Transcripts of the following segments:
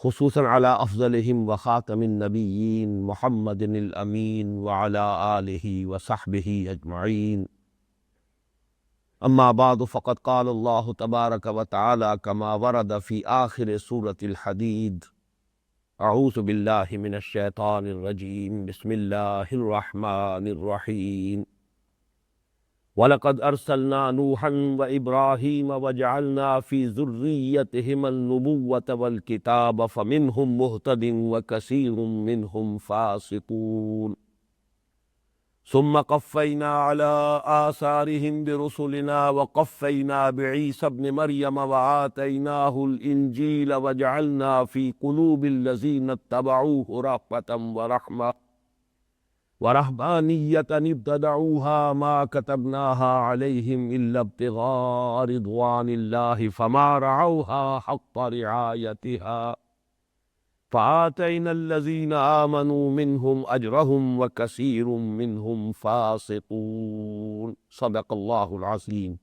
خصوصاً علی افضلہم وخاتم النبیین محمد الامین وعلی آلہ وصحبہ اجمعین. اما بعد فقد قال اللہ تبارک وتعالی کما ورد فی آخر سورة الحدید: اعوذ باللہ من الشیطان الرجیم، بسم اللہ الرحمن الرحیم. وَلَقَدْ أَرْسَلْنَا نُوحًا وَإِبْرَاهِيمَ وَجَعَلْنَا فِي ذُرِّيَّتِهِمَا النُّبُوَّةَ وَالْكِتَابَ فَمِنْهُمْ مُهْتَدٍ وَكَثِيرٌ مِّنْهُمْ فَاسِقُونَ. ثُمَّ قَفَّيْنَا عَلَىٰ آثَارِهِمْ بِرُسُلِنَا وَقَفَّيْنَا بِعِيسَى ابْنِ مَرْيَمَ وَآتَيْنَاهُ الْإِنْجِيلَ وَجَعَلْنَا فِي قُلُوبِ الَّذِينَ اتَّبَعُوهُ رَأْفَةً وَرَحْمَةً وَرَهْبَانِيَّةً ابْتَدَعُوهَا مَا كَتَبْنَاهَا عَلَيْهِمْ إِلَّا ابْتِغَاءَ رِضْوَانِ اللَّهِ فَمَا رَعَوْهَا حَقَّ رِعَايَتِهَا فَآتَيْنَا الَّذِينَ آمَنُوا مِنْهُمْ أَجْرَهُمْ وَكَثِيرٌ مِّنْهُمْ فَاسِقُونَ. صدق اللہ العظیم.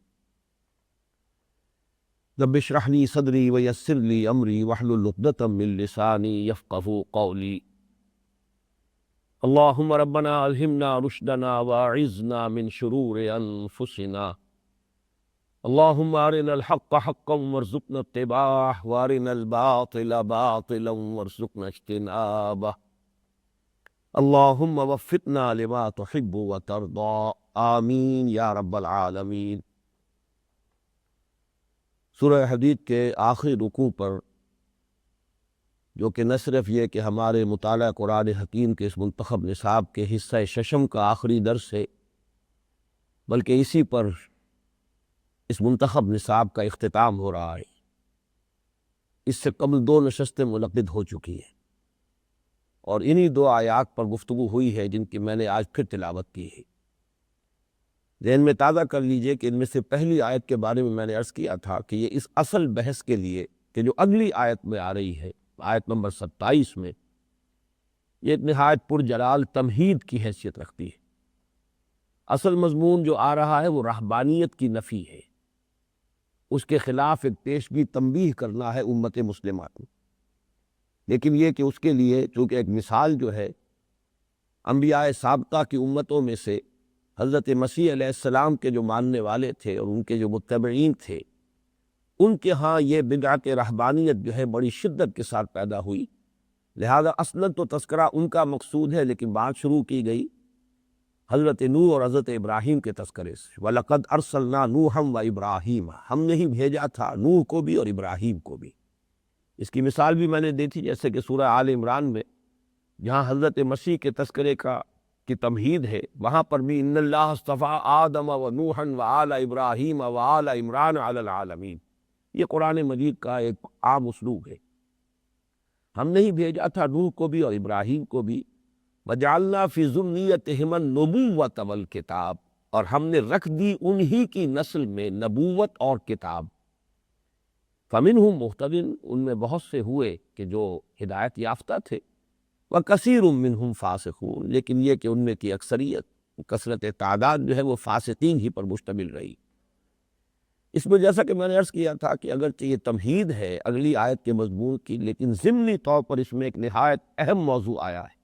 رب اشرح لي صدری ويسر لي أمری واحلل عقدۃ من لسانی يفقهوا قولی. اللہم ربنا الہمنا رشدنا واعذنا من شرور انفسنا. اللہم ارنا الحق حقا وارزقنا اتباعه وارنا الباطل باطلا وارزقنا اجتنابه. اللہم وفقنا لما تحب وترضى. آمین یا رب العالمین. سورہ حدید کے آخری رکوع پر، جو کہ نہ صرف یہ کہ ہمارے مطالعہ قرآن حکیم کے اس منتخب نصاب کے حصہ ششم کا آخری درس ہے، بلکہ اسی پر اس منتخب نصاب کا اختتام ہو رہا ہے. اس سے قبل 2 نشستیں منعقد ہو چکی ہیں، اور انہی 2 آیات پر گفتگو ہوئی ہے جن کی میں نے آج پھر تلاوت کی ہے. ذہن میں تازہ کر لیجئے کہ ان میں سے پہلی آیت کے بارے میں نے عرض کیا تھا کہ یہ اس اصل بحث کے لیے کہ جو اگلی آیت میں آ رہی ہے، آیت نمبر 27 میں، یہ ایک نہایت پرجلال تمہید کی حیثیت رکھتی ہے. اصل مضمون جو آ رہا ہے وہ رہبانیت کی نفی ہے، اس کے خلاف ایک پیشگی تنبیہ کرنا ہے امت مسلمہ کو. لیکن یہ کہ اس کے لیے چونکہ ایک مثال جو ہے انبیاء سابقہ کی امتوں میں سے حضرت مسیح علیہ السلام کے جو ماننے والے تھے اور ان کے جو متبعین تھے، ان کے ہاں یہ بدعت رہبانیت جو ہے بڑی شدت کے ساتھ پیدا ہوئی. لہذا اصلاً تو تذکرہ ان کا مقصود ہے، لیکن بات شروع کی گئی حضرت نوح اور حضرت ابراہیم کے تذکرے سے. وَلَقَدْ أَرْسَلْنَا نُوحًا وَإِبْرَاهِيمَ، ہم نے ہی بھیجا تھا نوح کو بھی اور ابراہیم کو بھی. اس کی مثال بھی میں نے دی تھی، جیسے کہ سورہ آل عمران میں جہاں حضرت مسیح کے تذکرے کی تمہید ہے، وہاں پر بھی ان اللہ اصطفیٰ آدم ونوحا وآل ابراہیم وآل عمران علی العالمین. یہ قرآن مجید کا ایک عام اسلوب ہے. ہم نے ہی بھیجا تھا نوح کو بھی اور ابراہیم کو بھی. وجعلنا فی ذریتہم النبوۃ والکتاب، اور ہم نے رکھ دی انہی کی نسل میں نبوت اور کتاب. فمنہم مہتد، ان میں بہت سے ہوئے کہ جو ہدایت یافتہ تھے. وکثیر منہم فاسقون، لیکن یہ کہ ان میں کی اکثریت، کثرت تعداد جو ہے وہ فاسقین ہی پر مشتمل رہی. اس میں جیسا کہ میں نے عرض کیا تھا کہ اگرچہ یہ تمہید ہے اگلی آیت کے مضمون کی، لیکن ضمنی طور پر اس میں ایک نہایت اہم موضوع آیا ہے،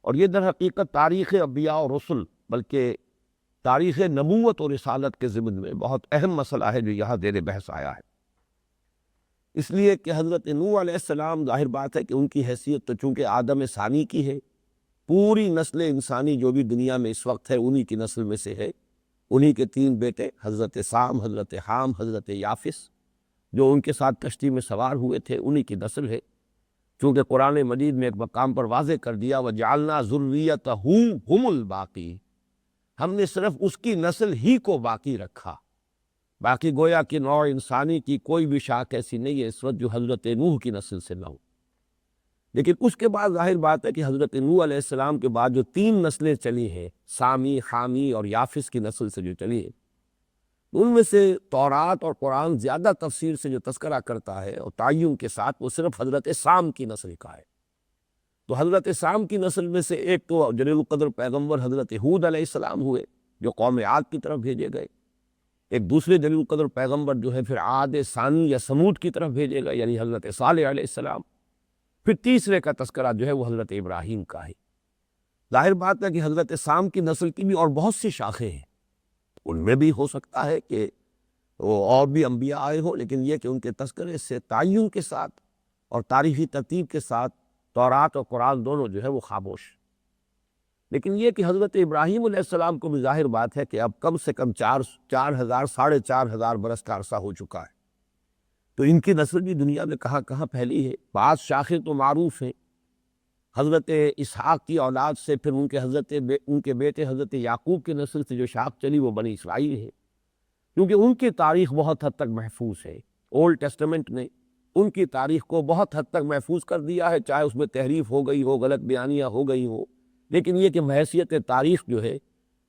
اور یہ در حقیقت تاریخ انبیاء اور رسل، بلکہ تاریخ نبوت اور رسالت کے ضمن میں بہت اہم مسئلہ ہے جو یہاں زیر بحث آیا ہے. اس لیے کہ حضرت نوح علیہ السلام، ظاہر بات ہے کہ ان کی حیثیت تو چونکہ آدم ثانی کی ہے، پوری نسل انسانی جو بھی دنیا میں اس وقت ہے انہی کی نسل میں سے ہے. انہی کے 3 بیٹے حضرت سام، حضرت حام، حضرت یافس، جو ان کے ساتھ کشتی میں سوار ہوئے تھے، انہی کی نسل ہے. چونکہ قرآن مجید میں ایک مقام پر واضح کر دیا وَجَعَلْنَا ذُرِّيَّتَهُ هُمُ الْبَاقِينَ، ہم نے صرف اس کی نسل ہی کو باقی رکھا. باقی گویا کہ نوع انسانی کی کوئی بھی شاخ ایسی نہیں ہے اس وقت جو حضرت نوح کی نسل سے نہ ہو. لیکن اس کے بعد ظاہر بات ہے کہ حضرت نوح علیہ السلام کے بعد جو 3 نسلیں چلی ہیں، سامی، حامی اور یافس کی نسل سے جو چلی ہے، ان میں سے تورات اور قرآن زیادہ تفصیل سے جو تذکرہ کرتا ہے اور تعین کے ساتھ، وہ صرف حضرت سام کی نسل کا ہے. تو حضرت سام کی نسل میں سے ایک تو جلیل القدر پیغمبر حضرت ہود علیہ السلام ہوئے جو قوم عاد کی طرف بھیجے گئے. ایک دوسرے جلیل القدر پیغمبر جو ہے پھر عاد ثانی یا سمود کی طرف بھیجے گئے، یعنی حضرت صالح علیہ السلام. پھر تیسرے کا تذکرہ جو ہے وہ حضرت ابراہیم کا ہے۔ ظاہر بات ہے کہ حضرت سام کی نسل کی بھی اور بہت سی شاخیں ہیں، ان میں بھی ہو سکتا ہے کہ وہ اور بھی انبیاء آئے ہوں، لیکن یہ کہ ان کے تذکرے سے تعین کے ساتھ اور تاریخی ترتیب کے ساتھ تورات اور قرآن دونوں جو ہے وہ خاموش۔ لیکن یہ کہ حضرت ابراہیم علیہ السلام کو بھی ظاہر بات ہے کہ اب کم سے کم 4,000 4,500 برس کا عرصہ ہو چکا ہے، تو ان کی نسل بھی دنیا میں کہاں کہاں پھیلی ہے۔ بعض شاخیں تو معروف ہیں، حضرت اسحاق کی اولاد سے پھر ان کے بیٹے حضرت یعقوب کی نسل سے جو شاخ چلی وہ بنی اسرائیل ہے، کیونکہ ان کی تاریخ بہت حد تک محفوظ ہے۔ اولڈ ٹیسٹمنٹ نے ان کی تاریخ کو بہت حد تک محفوظ کر دیا ہے، چاہے اس میں تحریف ہو گئی ہو، غلط بیانیاں ہو گئی ہوں، لیکن یہ کہ حیثیت تاریخ جو ہے،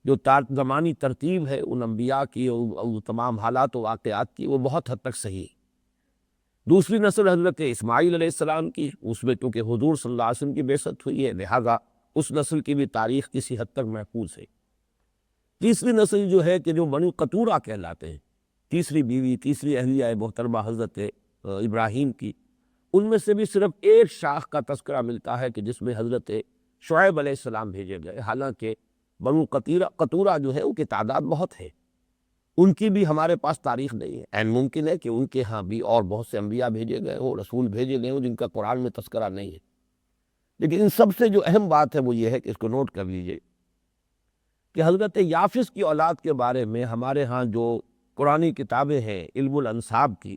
جو زمانی ترتیب ہے ان انبیاء کی اور تمام حالات و واقعات کی، وہ بہت حد تک صحیح ہے۔ دوسری نسل حضرت اسماعیل علیہ السلام کی، اس میں چونکہ حضور صلی اللہ علیہ وسلم کی بعثت ہوئی ہے، لہذا اس نسل کی بھی تاریخ کسی حد تک محفوظ ہے۔ تیسری نسل جو ہے کہ جو بنو قطورہ کہلاتے ہیں، تیسری بیوی، تیسری اہلیہ محترمہ حضرت ابراہیم کی، ان میں سے بھی صرف ایک شاخ کا تذکرہ ملتا ہے کہ جس میں حضرت شعیب علیہ السلام بھیجے گئے، حالانکہ بنو قطورہ جو ہے ان کی تعداد بہت ہے، ان کی بھی ہمارے پاس تاریخ نہیں ہے۔ این ممکن ہے کہ ان کے ہاں بھی اور بہت سے انبیاء بھیجے گئے ہوں، رسول بھیجے گئے ہوں جن کا قرآن میں تذکرہ نہیں ہے۔ لیکن ان سب سے جو اہم بات ہے وہ یہ ہے کہ اس کو نوٹ کر لیجئے کہ حضرت یافس کی اولاد کے بارے میں ہمارے ہاں جو قرآنی کتابیں ہیں علم الانساب کی،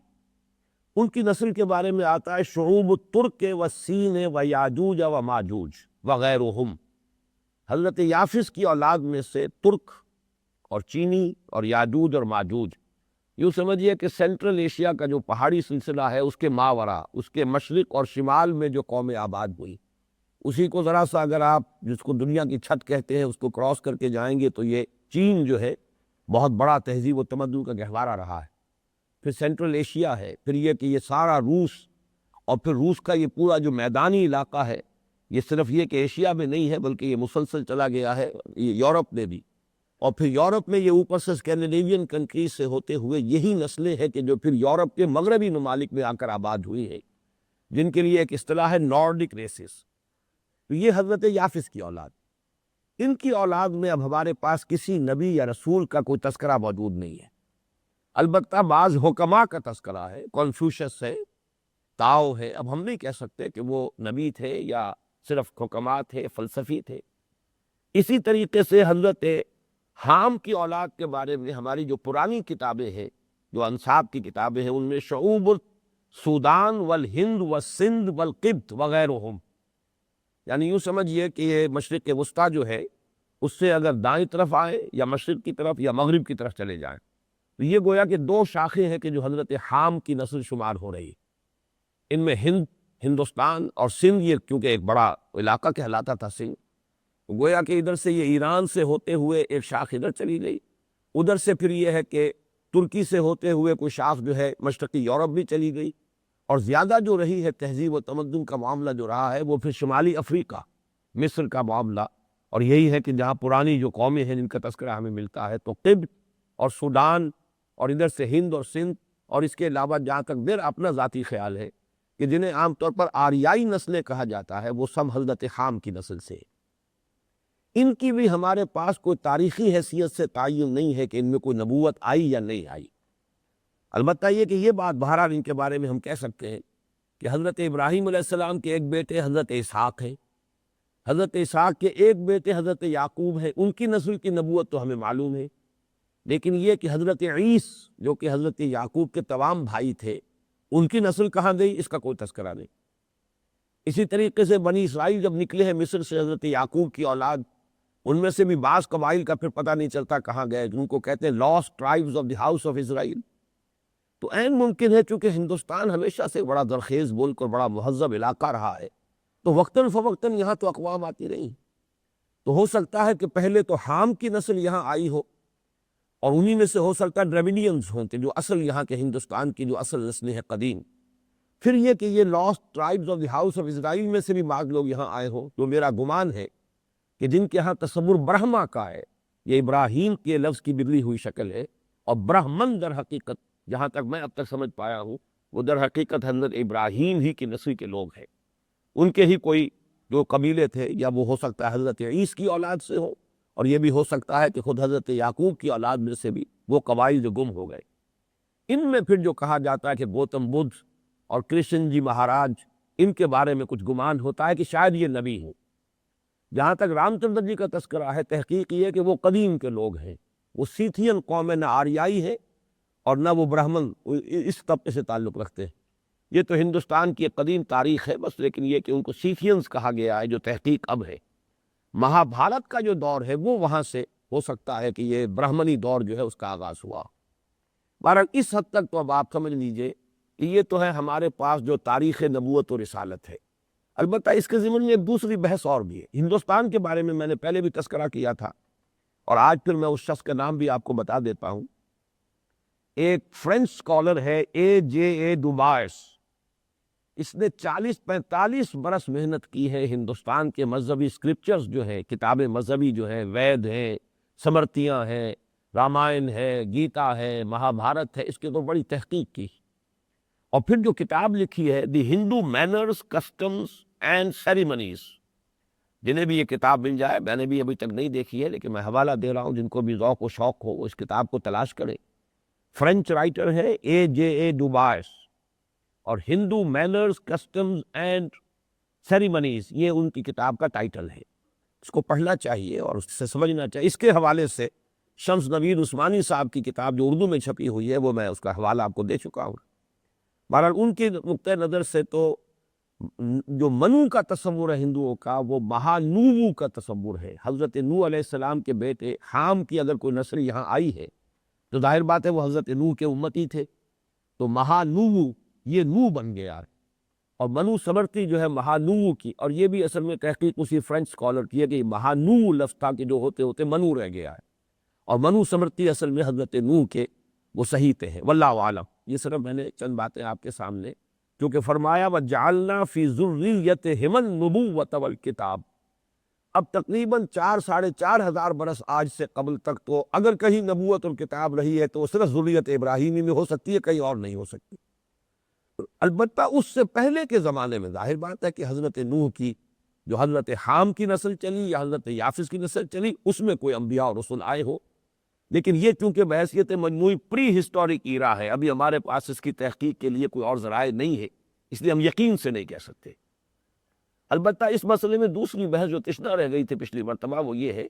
ان کی نسل کے بارے میں آتا ہے شعوب الترک و سین و یاجوج و ماجوج وغیرہم۔ حضرت یافس کی اولاد میں سے ترک اور چینی اور یاجوج اور ماجوج، یوں سمجھیے کہ سینٹرل ایشیا کا جو پہاڑی سلسلہ ہے اس کے ماورا، اس کے مشرق اور شمال میں جو قوم آباد ہوئی، اسی کو ذرا سا اگر آپ جس کو دنیا کی چھت کہتے ہیں اس کو کراس کر کے جائیں گے تو یہ چین جو ہے بہت بڑا تہذیب و تمدن کا گہوارہ رہا ہے، پھر سینٹرل ایشیا ہے، پھر یہ کہ یہ سارا روس، اور پھر روس کا یہ پورا جو میدانی علاقہ ہے، یہ صرف یہ کہ ایشیا میں نہیں ہے بلکہ یہ مسلسل چلا گیا ہے یہ یورپ میں بھی، اور پھر یورپ میں یہ اوپر سے اسکینڈینیوین کنٹریز سے ہوتے ہوئے یہی نسلیں ہیں کہ جو پھر یورپ کے مغربی ممالک میں آ کر آباد ہوئی ہے، جن کے لیے ایک اصطلاح ہے نارڈک ریسز۔ تو یہ حضرت یافس کی اولاد، ان کی اولاد میں اب ہمارے پاس کسی نبی یا رسول کا کوئی تذکرہ موجود نہیں ہے، البتہ بعض حکماء کا تذکرہ ہے، کنفیوشس ہے، تاؤ ہے، اب ہم نہیں کہہ سکتے کہ وہ نبی تھے یا صرف حکماء تھے، فلسفی تھے۔ اسی طریقے سے حضرت حام کی اولاد کے بارے میں ہماری جو پرانی کتابیں ہیں، جو انساب کی کتابیں ہیں، ان میں شعوب السودان والہند والسندھ والقبط وغیرہم، یعنی یوں سمجھیے کہ یہ مشرق وسطیٰ جو ہے اس سے اگر دائیں طرف آئے یا مشرق کی طرف یا مغرب کی طرف چلے جائیں، تو یہ گویا کہ دو شاخیں ہیں کہ جو حضرت حام کی نسل شمار ہو رہی ہے۔ ان میں ہندوستان اور سندھ، یہ کیونکہ ایک بڑا علاقہ کہلاتا تھا سندھ، گویا کہ ادھر سے یہ ایران سے ہوتے ہوئے ایک شاخ ادھر چلی گئی، ادھر سے پھر یہ ہے کہ ترکی سے ہوتے ہوئے کوئی شاخ جو ہے مشرقی یورپ بھی چلی گئی، اور زیادہ جو رہی ہے تہذیب و تمدن کا معاملہ جو رہا ہے وہ پھر شمالی افریقہ، مصر کا معاملہ، اور یہی ہے کہ جہاں پرانی جو قومیں ہیں جن کا تذکرہ ہمیں ملتا ہے تو قبط اور سوڈان، اور ادھر سے ہند اور سندھ، اور اس کے علاوہ جہاں تک میرا اپنا ذاتی خیال ہے کہ جنہیں عام طور پر آریائی نسلیں کہا جاتا ہے، وہ سب حضرت حام کی نسل سے۔ ان کی بھی ہمارے پاس کوئی تاریخی حیثیت سے تعین نہیں ہے کہ ان میں کوئی نبوت آئی یا نہیں آئی، البتہ یہ کہ یہ بات بہرحال ان کے بارے میں ہم کہہ سکتے ہیں کہ حضرت ابراہیم علیہ السلام کے ایک بیٹے حضرت اسحاق ہیں، حضرت اسحاق کے ایک بیٹے حضرت یعقوب ہیں، ان کی نسل کی نبوت تو ہمیں معلوم ہے، لیکن یہ کہ حضرت عیسی جو کہ حضرت یعقوب کے تمام بھائی تھے، ان کی نسل کہاں گئی اس کا کوئی تذکرہ نہیں۔ اسی طریقے سے بنی اسرائیل جب نکلے ہیں مصر سے حضرت یعقوب کی اولاد، ان میں سے بھی بعض قبائل کا پھر پتہ نہیں چلتا کہاں گئے، جن کو کہتے ہیں last tribes of the house of Israel. تو عین ممکن ہے چونکہ ہندوستان ہمیشہ سے بڑا زرخیز ملک اور بڑا مہذب علاقہ رہا ہے، تو وقتاً فوقتاً یہاں تو اقوام آتی رہی، تو ہو سکتا ہے کہ پہلے تو حام کی نسل یہاں آئی ہو، اور انہی میں سے ہو سکتا ہے ڈریویڈینز ہوں کہ جو اصل یہاں کے ہندوستان کی جو اصل نسلیں ہیں قدیم، پھر یہ کہ یہ last tribes of the house of Israel میں سے بھی بعض لوگ یہاں آئے ہوں، جو میرا گمان ہے کہ جن کے ہاں تصور برہما کا ہے، یہ ابراہیم کے لفظ کی بدلی ہوئی شکل ہے، اور برہمن در حقیقت جہاں تک میں اب تک سمجھ پایا ہوں وہ در حقیقت حضرت ابراہیم ہی کی نسل کے لوگ ہیں، ان کے ہی کوئی جو قبیلے تھے، یا وہ ہو سکتا ہے حضرت عیسی کی اولاد سے ہو، اور یہ بھی ہو سکتا ہے کہ خود حضرت یعقوب کی اولاد میں سے بھی وہ قبائل جو گم ہو گئے۔ ان میں پھر جو کہا جاتا ہے کہ گوتم بدھ اور کرشن جی مہاراج، ان کے بارے میں کچھ گمان ہوتا ہے کہ شاید یہ نبی ہیں۔ جہاں تک رام چندر جی کا تذکرہ ہے، تحقیق یہ ہے کہ وہ قدیم کے لوگ ہیں، وہ سیتھین قوم ہے، نہ آریائی ہے اور نہ وہ برہمن اس طبقے سے تعلق رکھتے ہیں۔ یہ تو ہندوستان کی ایک قدیم تاریخ ہے بس، لیکن یہ کہ ان کو سیتھینز کہا گیا ہے، جو تحقیق اب ہے۔ مہابھارت کا جو دور ہے وہ وہاں سے ہو سکتا ہے کہ یہ برہمنی دور جو ہے اس کا آغاز ہوا۔ بہرحال اس حد تک تو اب آپ سمجھ لیجئے کہ یہ تو ہے ہمارے پاس جو تاریخ نبوت و رسالت ہے۔ البتہ اس کے ضمن میں ایک دوسری بحث اور بھی ہے۔ ہندوستان کے بارے میں میں نے پہلے بھی تذکرہ کیا تھا، اور آج پھر میں اس شخص کا نام بھی آپ کو بتا دیتا ہوں۔ ایک فرینچ اسکالر ہے اے ڈوبارس، اس نے 40-45 برس محنت کی ہے ہندوستان کے مذہبی اسکرپچرز جو ہیں، کتابیں مذہبی جو ہیں، وید ہیں، سمرتیاں ہیں، رامائن ہے، گیتا ہے، مہابھارت ہے، اس کے تو بڑی تحقیق کی، اور پھر جو کتاب لکھی ہے دی ہندو مینرز کسٹمز اینڈ سیریمنیز، جنہیں بھی یہ کتاب مل جائے، میں نے بھی ابھی تک نہیں دیکھی ہے لیکن میں حوالہ دے رہا ہوں، جن کو بھی ذوق و شوق ہو وہ اس کتاب کو تلاش کرے۔ فرینچ رائٹر ہے اے ڈوبارس، اور ہندو مینرز کسٹمز اینڈ سیریمنیز یہ ان کی کتاب کا ٹائٹل ہے۔ اس کو پڑھنا چاہیے اور اس سے سمجھنا چاہیے۔ اس کے حوالے سے شمس نوید عثمانی صاحب کی کتاب جو اردو میں چھپی ہوئی ہے، وہ میں اس کا حوالہ آپ کو دے چکا ہوں۔ بہرحال ان کے نقطۂ نظر سے تو جو منو کا تصور ہے ہندوؤں کا، وہ مہانوو کا تصور ہے۔ حضرت نوح علیہ السلام کے بیٹے حام کی اگر کوئی نسل یہاں آئی ہے تو ظاہر بات ہے وہ حضرت نوح کے امتی تھے، تو مہانوو یہ نو بن گیا ہے، اور منو سمرتی جو ہے مہانوو کی، اور یہ بھی اصل میں تحقیق اسی فرینچ اسکالر کی ہے کہ مہانوو لفظ تھا کہ جو ہوتے ہوتے منو رہ گیا ہے، اور منو سمرتی اصل میں حضرت نوح کے وہ صحیح ہیں۔ واللہ عالم۔ یہ صرف میں نے چند باتیں آپ کے سامنے، کیونکہ فرمایا وَجَعَلْنَا فِي ذُرِّيَّتِهِمُ النُّبُوَّةَ وَالْكِتَابَ، اب تقریباً 4,500 برس آج سے قبل تک تو اگر کہیں نبوت اور کتاب رہی ہے تو وہ صرف ذریت ابراہیمی میں ہو سکتی ہے، کہیں اور نہیں ہو سکتی۔ البتہ اس سے پہلے کے زمانے میں ظاہر بات ہے کہ حضرت نوح کی جو حضرت حام کی نسل چلی یا حضرت یافس کی نسل چلی، اس میں کوئی انبیاء اور رسول آئے ہو، لیکن یہ چونکہ بحیثیت مجموعی پری ہسٹورک ایرا ہے، ابھی ہمارے پاس اس کی تحقیق کے لیے کوئی اور ذرائع نہیں ہے، اس لیے ہم یقین سے نہیں کہہ سکتے۔ البتہ اس مسئلے میں دوسری بحث جو تشنہ رہ گئی تھی پچھلی مرتبہ، وہ یہ ہے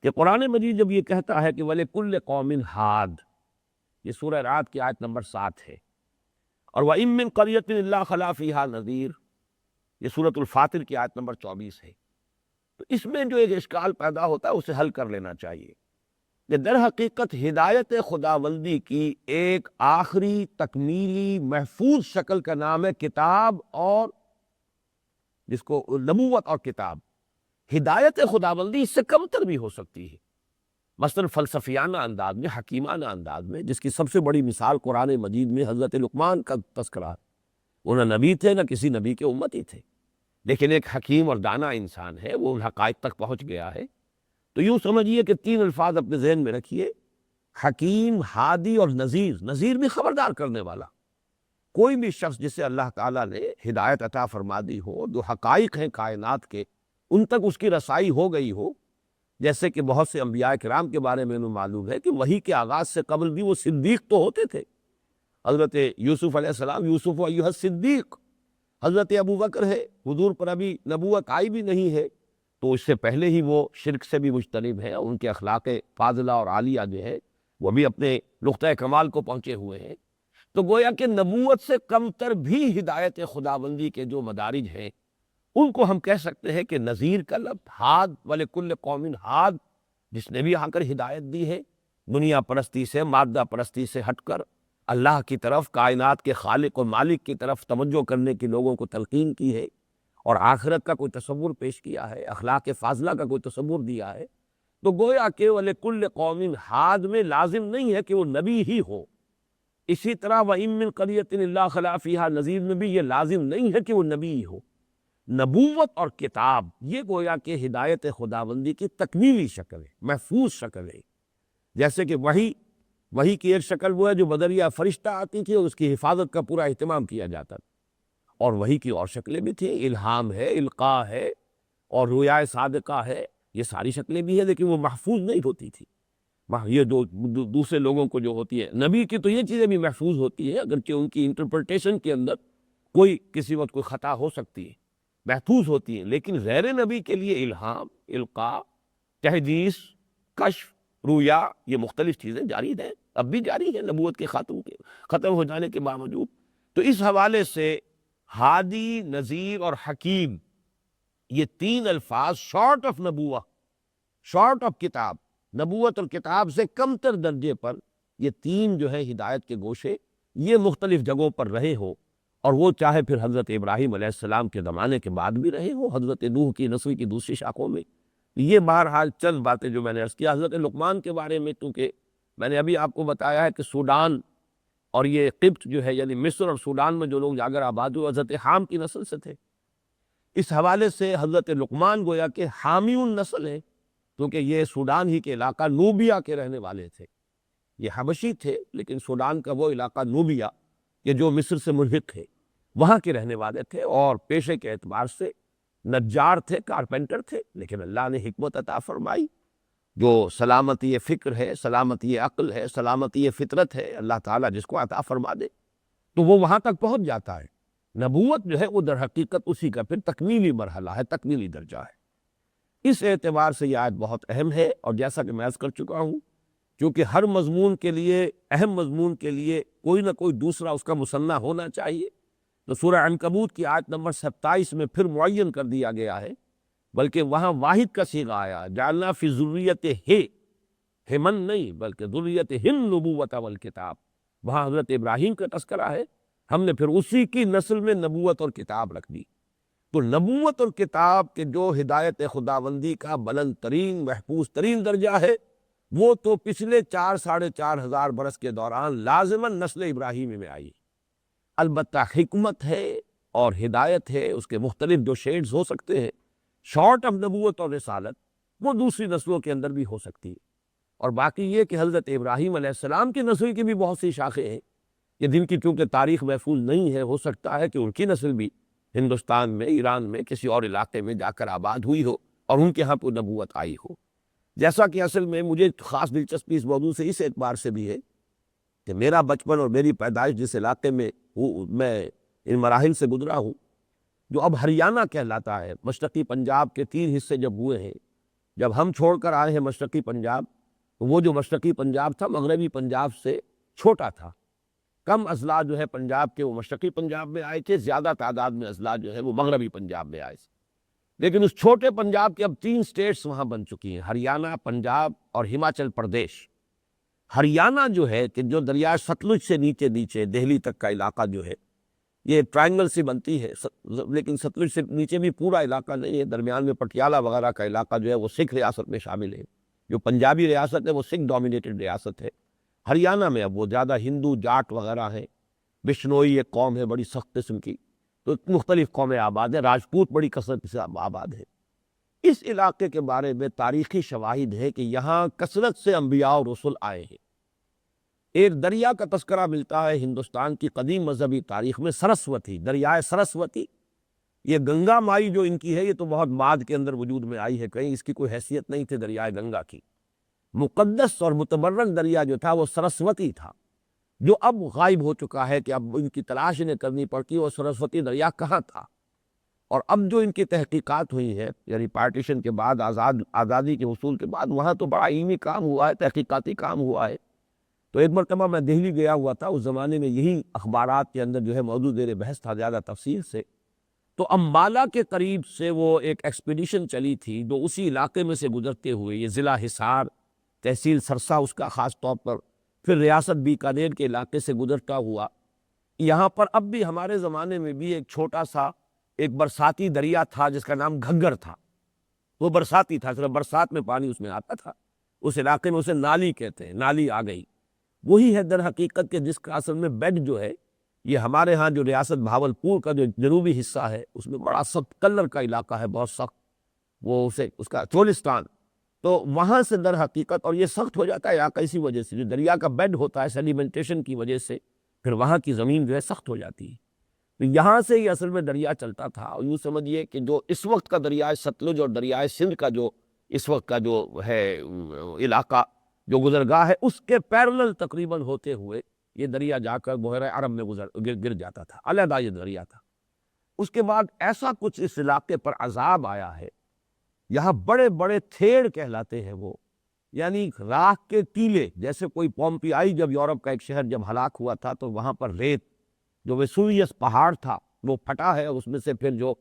کہ قرآن مجید جب یہ کہتا ہے کہ وَلِكُلِّ قَوْمٍ ہاد، یہ سورہ رعد کی آیت نمبر 7 ہے، اور وَإِن مِّن قَرْيَةٍ إِلَّا خَلَا فِيهَا نَذِيرٌ، یہ سورۃ الفاطر کی آیت نمبر 24 ہے۔ تو اس میں جو ایک اشکال پیدا ہوتا ہے اسے حل کر لینا چاہیے کہ در حقیقت ہدایت خداوندی کی ایک آخری تکمیلی محفوظ شکل کا نام ہے کتاب، اور جس کو نبوت اور کتاب۔ ہدایت خداوندی اس سے کم تر بھی ہو سکتی ہے، مثلا فلسفیانہ انداز میں، حکیمانہ انداز میں، جس کی سب سے بڑی مثال قرآن مجید میں حضرت لقمان کا تذکرہ ہے۔ وہ نہ نبی تھے نہ کسی نبی کے امتی تھے، لیکن ایک حکیم اور دانا انسان ہے، وہ ان حقائق تک پہنچ گیا ہے۔ تو یوں سمجھیے کہ 3 الفاظ اپنے ذہن میں رکھیے: حکیم، ہادی اور نذیر۔ نذیر بھی خبردار کرنے والا۔ کوئی بھی شخص جسے اللہ تعالیٰ نے ہدایت عطا فرما دی ہو، جو حقائق ہیں کائنات کے، ان تک اس کی رسائی ہو گئی ہو، جیسے کہ بہت سے انبیاء کرام کے بارے میں انہیں معلوم ہے کہ وحی کے آغاز سے قبل بھی وہ صدیق تو ہوتے تھے۔ حضرت یوسف علیہ السلام، یوسف ایھا الصدیق، حضرت ابوبکر ہے، حضور پر ابھی نبوت آئی بھی نہیں ہے، تو اس سے پہلے ہی وہ شرک سے بھی مجتنب ہیں، ان کے اخلاق فاضلہ اور عالیہ جو ہے وہ بھی اپنے نقطۂ کمال کو پہنچے ہوئے ہیں۔ تو گویا کہ نبوت سے کم تر بھی ہدایت خداوندی کے جو مدارج ہیں، ان کو ہم کہہ سکتے ہیں کہ نذیر کا لفظ، ہاد وَلِكُلِّ قَوْمٍ ہاد، جس نے بھی آ کر ہدایت دی ہے، دنیا پرستی سے، مادہ پرستی سے ہٹ کر اللہ کی طرف، کائنات کے خالق و مالک کی طرف توجہ کرنے کی لوگوں کو تلقین کی ہے، اور آخرت کا کوئی تصور پیش کیا ہے، اخلاق فاضلہ کا کوئی تصور دیا ہے۔ تو گویا کہ وَلِكُلِّ قَوْمٍ ہاد میں لازم نہیں ہے کہ وہ نبی ہی ہو۔ اسی طرح وَإِن مِّن قَرْيَةٍ إِلَّا خَلَا فِيهَا نَذِيرٌ میں بھی یہ لازم نہیں ہے کہ وہ نبی ہی ہو۔ نبوت اور کتاب یہ گویا کہ ہدایت خداوندی کی تکمیلی شکل ہے، محفوظ شکل ہے۔ جیسے کہ وحی کی ایک شکل وہ ہے جو بدریہ فرشتہ آتی تھی اور اس کی حفاظت کا پورا اہتمام کیا جاتا تھا، اور وحی کی اور شکلیں بھی تھیں، الہام ہے، القاء ہے اور رویا صادقہ ہے، یہ ساری شکلیں بھی ہیں، لیکن وہ محفوظ نہیں ہوتی تھی۔ یہ دوسرے لوگوں کو جو ہوتی ہے، نبی کی تو یہ چیزیں بھی محفوظ ہوتی ہیں، اگرچہ ان کی انٹرپریٹیشن کے اندر کوئی کسی وقت کوئی خطا ہو سکتی ہے، محفوظ ہوتی ہیں، لیکن غیر نبی کے لیے الہام، القاء، تحدیث، کشف، رویا، یہ مختلف چیزیں جاری ہیں، اب بھی جاری ہیں نبوت کے ختم ہو جانے کے باوجود۔ تو اس حوالے سے ہادی، نذیر اور حکیم، یہ تین الفاظ شارٹ آف نبوہ، شارٹ آف کتاب، نبوت اور کتاب سے کم تر درجے پر یہ تین جو ہے ہدایت کے گوشے، یہ مختلف جگہوں پر رہے ہوں، اور وہ چاہے پھر حضرت ابراہیم علیہ السلام کے زمانے کے بعد بھی رہے ہوں، حضرت نوح کی نسل کی دوسری شاخوں میں۔ یہ بہرحال چند باتیں جو میں نے عرض کیا حضرت لقمان کے بارے میں، کیونکہ میں نے ابھی آپ کو بتایا ہے کہ سوڈان اور یہ قبط جو ہے، یعنی مصر اور سوڈان میں جو لوگ جا کر آباد ہوئے حضرت حام کی نسل سے تھے، اس حوالے سے حضرت لقمان گویا کہ حامی النسل ہے، کیونکہ یہ سوڈان ہی کے علاقہ نوبیا کے رہنے والے تھے، یہ حبشی تھے لیکن سوڈان کا وہ علاقہ نوبیا کہ جو مصر سے ملحق ہے، وہاں کے رہنے والے تھے، اور پیشے کے اعتبار سے نجار تھے، کارپینٹر تھے، لیکن اللہ نے حکمت عطا فرمائی، جو سلامتی فکر ہے، سلامتی عقل ہے، سلامتی فطرت ہے، اللہ تعالیٰ جس کو عطا فرما دے تو وہ وہاں تک پہنچ جاتا ہے۔ نبوت جو ہے وہ در حقیقت اسی کا پھر تکمیلی مرحلہ ہے، تکمیلی درجہ ہے۔ اس اعتبار سے یہ آیت بہت اہم ہے، اور جیسا کہ میں عرض کر چکا ہوں، کیونکہ ہر مضمون کے لیے، اہم مضمون کے لیے کوئی نہ کوئی دوسرا اس کا مثنیٰ ہونا چاہیے، تو سورہ عنکبوت کی آیت نمبر 27 میں پھر معین کر دیا گیا ہے، بلکہ وہاں واحد کا صیغہ آیا، جعلنا فی ذریتہ، من نہیں بلکہ ذریتہم نبوۃ والکتاب، وہاں حضرت ابراہیم کا تذکرہ ہے، ہم نے پھر اسی کی نسل میں نبوت اور کتاب رکھ دی۔ تو نبوت اور کتاب کے جو ہدایت خداوندی کا بلند ترین، محفوظ ترین درجہ ہے، وہ تو پچھلے 4,500 برس کے دوران لازماً نسل ابراہیمی میں آئی۔ البتہ حکمت ہے اور ہدایت ہے، اس کے مختلف جو شیڈز ہو سکتے ہیں، شارٹ آف نبوت اور رسالت، وہ دوسری نسلوں کے اندر بھی ہو سکتی ہے۔ اور باقی یہ کہ حضرت ابراہیم علیہ السلام کی نسل کی بھی بہت سی شاخیں ہیں، یہ جن کی چونکہ تاریخ محفوظ نہیں ہے، ہو سکتا ہے کہ ان کی نسل بھی ہندوستان میں، ایران میں، کسی اور علاقے میں جا کر آباد ہوئی ہو اور ان کے ہاں پر نبوت آئی ہو۔ جیسا کہ اصل میں مجھے خاص دلچسپی اس موضوع سے اس اعتبار سے بھی ہے کہ میرا بچپن اور میری پیدائش جس علاقے میں میں ان مراحل سے گزرا ہوں، جو اب ہریانہ کہلاتا ہے، مشرقی پنجاب کے 3 حصے جب ہوئے ہیں، جب ہم چھوڑ کر آئے ہیں مشرقی پنجاب، تو وہ جو مشرقی پنجاب تھا مغربی پنجاب سے چھوٹا تھا، کم اضلاع جو ہے پنجاب کے وہ مشرقی پنجاب میں آئے تھے، زیادہ تعداد میں اضلاع جو ہے وہ مغربی پنجاب میں آئے تھے، لیکن اس چھوٹے پنجاب کے اب 3 اسٹیٹس وہاں بن چکی ہیں، ہریانہ، پنجاب اور ہماچل پردیش۔ ہریانہ جو ہے کہ جو دریائے ستلج سے نیچے دہلی تک کا علاقہ جو ہے، یہ ٹرائنگل سے بنتی ہے، لیکن ستلج سے نیچے بھی پورا علاقہ نہیں ہے، درمیان میں پٹیالہ وغیرہ کا علاقہ جو ہے وہ سکھ ریاست میں شامل ہے، جو پنجابی ریاست ہے وہ سکھ ڈومینیٹڈ ریاست ہے۔ ہریانہ میں اب وہ زیادہ ہندو، جاٹ وغیرہ ہیں، بشنوئی ایک قوم ہے بڑی سخت قسم کی، تو مختلف قومیں آباد ہیں، راجپوت بڑی کثرت سے آباد ہے۔ اس علاقے کے بارے میں تاریخی شواہد ہے کہ یہاں کثرت سے انبیاء اور رسل آئے ہیں۔ ایک دریا کا تذکرہ ملتا ہے ہندوستان کی قدیم مذہبی تاریخ میں، سرسوتی، دریائے سرسوتی، یہ گنگا مائی جو ان کی ہے، یہ تو بہت بعد کے اندر وجود میں آئی ہے، کہیں اس کی کوئی حیثیت نہیں تھی دریائے گنگا کی۔ مقدس اور متبرک دریا جو تھا وہ سرسوتی تھا، جو اب غائب ہو چکا ہے، کہ اب ان کی تلاش انہیں کرنی پڑتی وہ سرسوتی دریا کہاں تھا۔ اور اب جو ان کی تحقیقات ہوئی ہے، یعنی پارٹیشن کے بعد، آزادی کے حصول کے بعد، وہاں تو بڑا علمی کام ہوا ہے، تحقیقاتی کام ہوا ہے۔ تو ایک مرتبہ میں دہلی گیا ہوا تھا، اس زمانے میں یہی اخبارات کے اندر جو ہے موضوع زیر بحث تھا زیادہ تفصیل سے، تو امبالہ کے قریب سے وہ ایک ایکسپیڈیشن چلی تھی جو اسی علاقے میں سے گزرتے ہوئے، یہ ضلع حصار، تحصیل سرسا اس کا خاص طور پر، پھر ریاست بیکانیر کے علاقے سے گزرتا ہوا، یہاں پر اب بھی ہمارے زمانے میں بھی ایک چھوٹا سا ایک برساتی دریا تھا جس کا نام گھگھر تھا، وہ برساتی تھا، صرف برسات میں پانی اس میں آتا تھا، اس علاقے میں اسے نالی کہتے ہیں، نالی آ گئی، وہی ہے در حقیقت کہ جس کا اصل میں بیڈ جو ہے، یہ ہمارے ہاں جو ریاست بھاولپور کا جو جنوبی حصہ ہے اس میں بڑا سخت کلر کا علاقہ ہے، بہت سخت، وہ اسے اس کا چولستان، تو وہاں سے در حقیقت، اور یہ سخت ہو جاتا ہے علاقہ اسی وجہ سے، جو دریا کا بیڈ ہوتا ہے سیڈیمنٹیشن کی وجہ سے، پھر وہاں کی زمین جو ہے سخت ہو جاتی ہے، تو یہاں سے ہی اصل میں دریا چلتا تھا، اور یوں سمجھیے کہ جو اس وقت کا دریائے ستلج اور دریائے سندھ کا جو اس وقت کا جو ہے علاقہ جو گزرگاہ ہے، اس کے پیرلل تقریباً ہوتے ہوئے یہ دریا جا کر بحیرہ عرب میں گر جاتا تھا، علیحدہ یہ دریا تھا۔ اس کے بعد ایسا کچھ اس علاقے پر عذاب آیا ہے، یہاں بڑے بڑے تھیڑ کہلاتے ہیں وہ، یعنی راکھ کے ٹیلے، جیسے کوئی پومپیائی جب یورپ کا ایک شہر جب ہلاک ہوا تھا تو وہاں پر ریت جو ویسوویس پہاڑ تھا وہ پھٹا ہے، اس میں سے پھر جو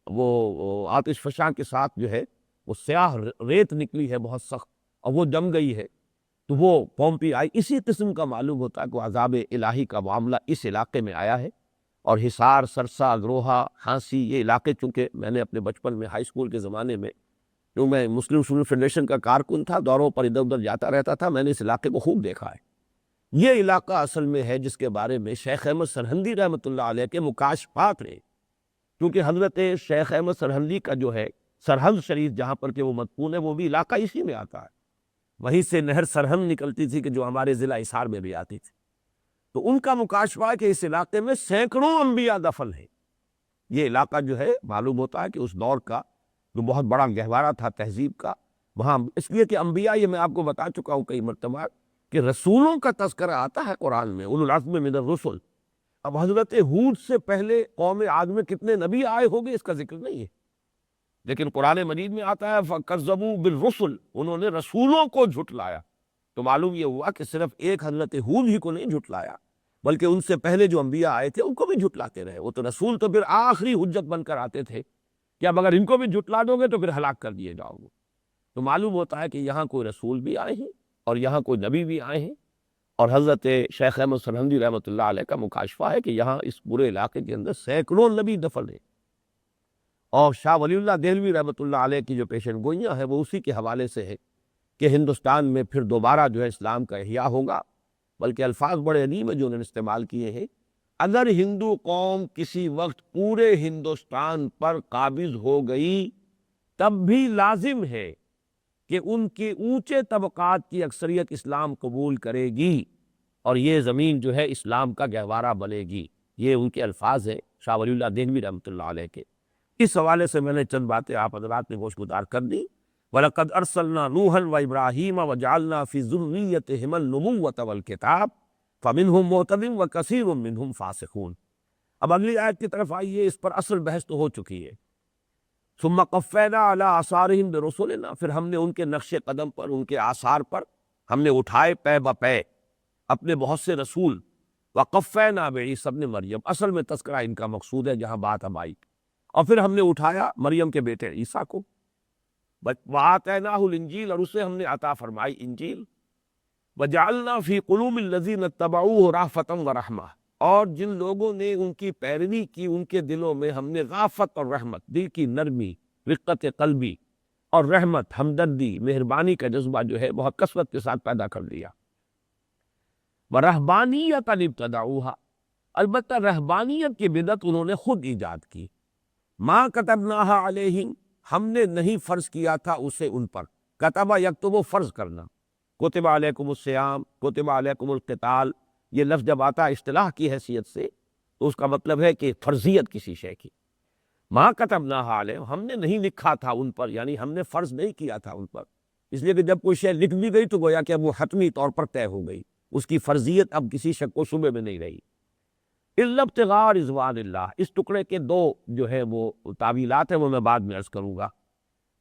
وہ آتش فشاں کے ساتھ جو ہے وہ سیاہ ریت نکلی ہے بہت سخت، اور وہ جم گئی ہے، تو وہ پومپیائی اسی قسم کا معلوم ہوتا ہے کہ عذاب الہی کا معاملہ اس علاقے میں آیا ہے۔ اور حصار، سرسا، اگروہا، ہانسی، یہ علاقے چونکہ میں نے اپنے بچپن میں ہائی اسکول کے زمانے میں، جو میں مسلم اسٹوڈنٹ فیڈریشن کا کارکن تھا، دوروں پر ادھر ادھر جاتا رہتا تھا، میں نے اس علاقے کو خوب دیکھا ہے۔ یہ علاقہ اصل میں ہے جس کے بارے میں شیخ احمد سرہندی رحمۃ اللہ علیہ کے مکاشفات نے، کیونکہ حضرت شیخ احمد سرہندی کا جو ہے سرہند شریف جہاں پر کہ وہ مدفون ہے، وہ بھی علاقہ اسی میں آتا ہے، وہیں سے نہر سرہند نکلتی تھی کہ جو ہمارے ضلع حصار میں بھی آتی تھی۔ تو ان کا مکاشفہ ہے کہ اس علاقے میں سینکڑوں انبیاء دفن ہیں۔ یہ علاقہ جو ہے معلوم ہوتا ہے کہ اس دور کا جو بہت بڑا گہوارہ تھا تہذیب کا، وہاں اس لیے کہ انبیاء، یہ میں آپ کو بتا چکا ہوں کئی مرتبہ کہ رسولوں کا تذکرہ آتا ہے قرآن میں، اولو العزم من الرسل۔ اب حضرت ہود سے پہلے قوم عاد میں کتنے نبی آئے ہوں گے اس کا ذکر نہیں ہے، لیکن قرآن مجید میں آتا ہے فَكَذَّبُوا بِالرُّسُلِ، انہوں نے رسولوں کو جھٹلایا۔ تو معلوم یہ ہوا کہ صرف ایک حضرت ہود ہی کو نہیں جھٹلایا، بلکہ ان سے پہلے جو انبیاء آئے تھے ان کو بھی جھٹلاتے رہے۔ وہ تو رسول تو پھر آخری حجت بن کر آتے تھے کہ اب اگر ان کو بھی جھٹلا دو گے تو پھر ہلاک کر دیے جاؤ گے۔ تو معلوم ہوتا ہے کہ یہاں کوئی رسول بھی آئے ہیں اور یہاں کوئی نبی بھی آئے ہیں، اور حضرت شیخ احمد سرہندی رحمۃ اللہ علیہ کا مکاشفہ ہے کہ یہاں اس پورے علاقے کے اندر سینکڑوں نبی دفن ہیں۔ اور شاہ ولی اللہ دہلوی رحمۃ اللہ علیہ کی جو پیشن گوئیاں ہیں وہ اسی کے حوالے سے ہے کہ ہندوستان میں پھر دوبارہ جو ہے اسلام کا احیاء ہوگا، بلکہ الفاظ بڑے عظیم ہیں جو انہوں نے استعمال کیے ہیں۔ اگر ہندو قوم کسی وقت پورے ہندوستان پر قابض ہو گئی تب بھی لازم ہے کہ ان کے اونچے طبقات کی اکثریت اسلام قبول کرے گی، اور یہ زمین جو ہے اسلام کا گہوارہ بنے گی۔ یہ ان کے الفاظ ہیں شاہ ولی اللہ دہلوی رحمۃ اللہ علیہ کے۔ اس حوالے سے میں نے چند باتیں آپ حضرات نے گوش گزار کر دی۔ وَلَقَدْ أَرْسَلْنَا نُوحًا وَإِبْرَاهِيمَ وَجَعَلْنَا فِي ذُرِّيَّتِهِمَا النُّبُوَّةَ وَالْكِتَابَ فَمِنْهُمْ مُهْتَدٍ وَكَثِيرٌ مِّنْهُمْ فَاسِقُونَ۔ اب اگلی آیت کی طرف آئیے، اس پر اصل بحث تو ہو چکی ہے۔ ثُمَّ قَفَّيْنَا عَلَىٰ آثَارِهِمْ بِرُسُلِنَا، پھر ہم نے ان کے نقش قدم پر، ان کے آثار پر ہم نے اٹھائے پے بپے اپنے بہت سے رسول۔ وَقَفَّيْنَا بِعِیسیٰ ابْنِ مریم، اصل میں تذکرہ ان کا مقصود ہے جہاں بات اب آئی، اور پھر ہم نے اٹھایا مریم کے بیٹے عیسیٰ کو، وَآتَيْنَاهُ الْإِنْجِيلَ، اور اسے ہم نے عطا فرمائی انجیل، وَجَعَلْنَا فِي قُلُوبِ الَّذِينَ اتَّبَعُوهُ رَأْفَةً وَرَحْمَةً، اور جن لوگوں نے ان کی پیروی کی ان کے دلوں میں ہم نے رافت اور رحمت، دل کی نرمی، رقت قلبی اور رحمت، ہمدردی، مہربانی کا جذبہ جو ہے بہت کثرت کے ساتھ پیدا کر دیا۔ وَرَهْبَانِيَّةً ابْتَدَعُوهَا، البتہ رہبانیت کی بدعت انہوں نے خود ایجاد کی۔ مَا كَتَبْنَاهَا عَلَيْهِمْ، ہم نے نہیں فرض کیا تھا اسے ان پر۔ کتبہ یکتب، فرض کرنا، کتب علیکم الصیام، کتب علیکم القتال، یہ لفظ جب آتا ہے اصطلاح کی حیثیت سے تو اس کا مطلب ہے کہ فرضیت کسی شے کی۔ مَا كَتَبْنَاهَا عَلَيْهِمْ، ہم نے نہیں لکھا تھا ان پر، یعنی ہم نے فرض نہیں کیا تھا ان پر، اس لیے کہ جب کوئی شے لکھ بھی گئی تو گویا کہ اب وہ حتمی طور پر طے ہو گئی، اس کی فرضیت اب کسی شک و شبے میں نہیں رہی۔ إِلَّا ابْتِغَاءَ رِضْوَانِ اللَّهِ، اس ٹکڑے کے دو جو ہے وہ تعویلات ہیں، وہ میں بعد میں عرض کروں گا۔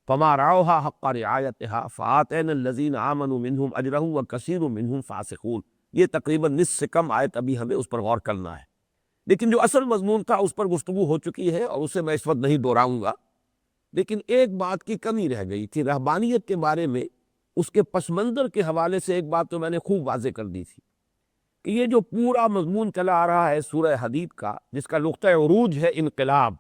فَمَا رَعَوْهَا حَقَّ رِعَایَتِهَا فَآتَيْنَا الَّذِينَ آمَنُوا مِنْهُمْ أَجْرَهُمْ وَكَثِيرٌ مِّنْهُمْ فَاسِقُونَ، یہ تقریباً نصف سے کم آیت ابھی ہمیں اس پر غور کرنا ہے، لیکن جو اصل مضمون تھا اس پر گفتگو ہو چکی ہے اور اسے میں اس وقت نہیں دہراؤں گا۔ لیکن ایک بات کی کمی رہ گئی تھی رہبانیت کے بارے میں، اس کے پس منظر کے حوالے سے ایک بات تو میں نے خوب واضح کر دی تھی کہ یہ جو پورا مضمون چلا آ رہا ہے سورہ حدید کا، جس کا نقطہ عروج ہے انقلاب،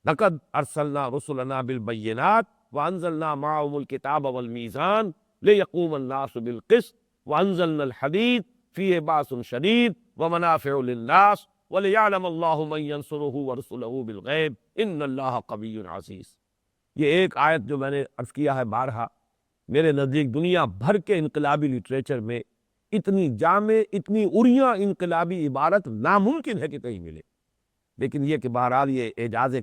لَقَدْ أَرْسَلْنَا رُسُلَنَا بِالْبَيِّنَاتِ وَأَنزَلْنَا مَعَهُمُ الْكِتَابَ وَالْمِيزَانَ لِيَقُومَ النَّاسُ بِالْقِسْطِ وَأَنزَلْنَا الْحَدِيدَ فِيهِ بَأْسٌ شَدِيدٌ وَمَنَافِعُ لِلنَّاسِ وَلِيَعْلَمَ اللَّهُ مَن يَنصُرُهُ وَرُسُلَهُ بِالْغَيْبِ إِنَّ اللَّهَ قَوِيٌّ عَزِيزٌ۔ یہ ایک آیت جو میں نے عرض کیا ہے بارہا، میرے نزدیک دنیا بھر کے انقلابی لٹریچر میں اتنی جامع، اتنی اریاں انقلابی عبارت ناممکن ہے کہ کہیں ملے۔ لیکن یہ کہ بہرحال یہ اعجاز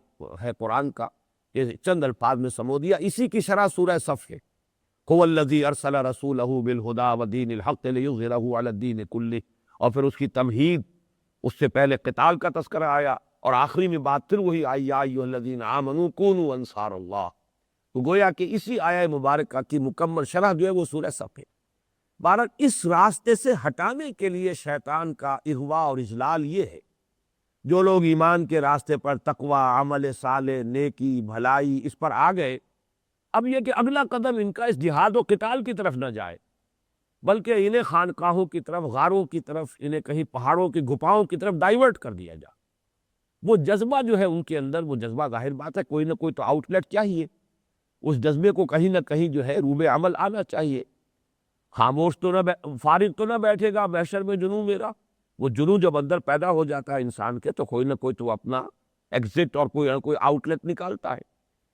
ہے قرآن کا، یہ چند الفاظ میں سمو دیا۔ اسی کی شرح سورہ صف ہے، هو الذی ارسل رسولہ بالہدی ودین الحق لیظہرہ علی الدین کلہ، اور پھر اس کی تمہید، اس سے پہلے قتال کا تذکرہ آیا، اور آخری میں بات پھر وہی آئی، یا ایھا الذین آمنوا کونوا انصار اللہ۔ تو گویا کہ اسی آیہ مبارکہ کی مکمل شرح جو ہے وہ سورہ صف ہے۔ بہرحال اس راستے سے ہٹانے کے لیے شیطان کا اغوا اور اضلال یہ ہے، جو لوگ ایمان کے راستے پر تقوی، عمل صالح، نیکی، بھلائی اس پر آ گئے، اب یہ کہ اگلا قدم ان کا اس جہاد و قتال کی طرف نہ جائے، بلکہ انہیں خانقاہوں کی طرف، غاروں کی طرف، انہیں کہیں پہاڑوں کی گھپاؤں کی طرف ڈائیورٹ کر دیا جائے۔ وہ جذبہ جو ہے ان کے اندر، وہ جذبہ ظاہر بات ہے کوئی نہ کوئی تو آؤٹ لیٹ چاہیے، اس جذبے کو کہیں نہ کہیں جو ہے روبے عمل آنا چاہیے۔ خاموش تو نہ فارغ تو نہ بیٹھے گا محشر میں جنوں میرا، وہ جنوں جب اندر پیدا ہو جاتا ہے انسان کے تو کوئی نہ کوئی تو اپنا ایگزٹ اور کوئی نہ کوئی آؤٹ لیٹ نکالتا ہے۔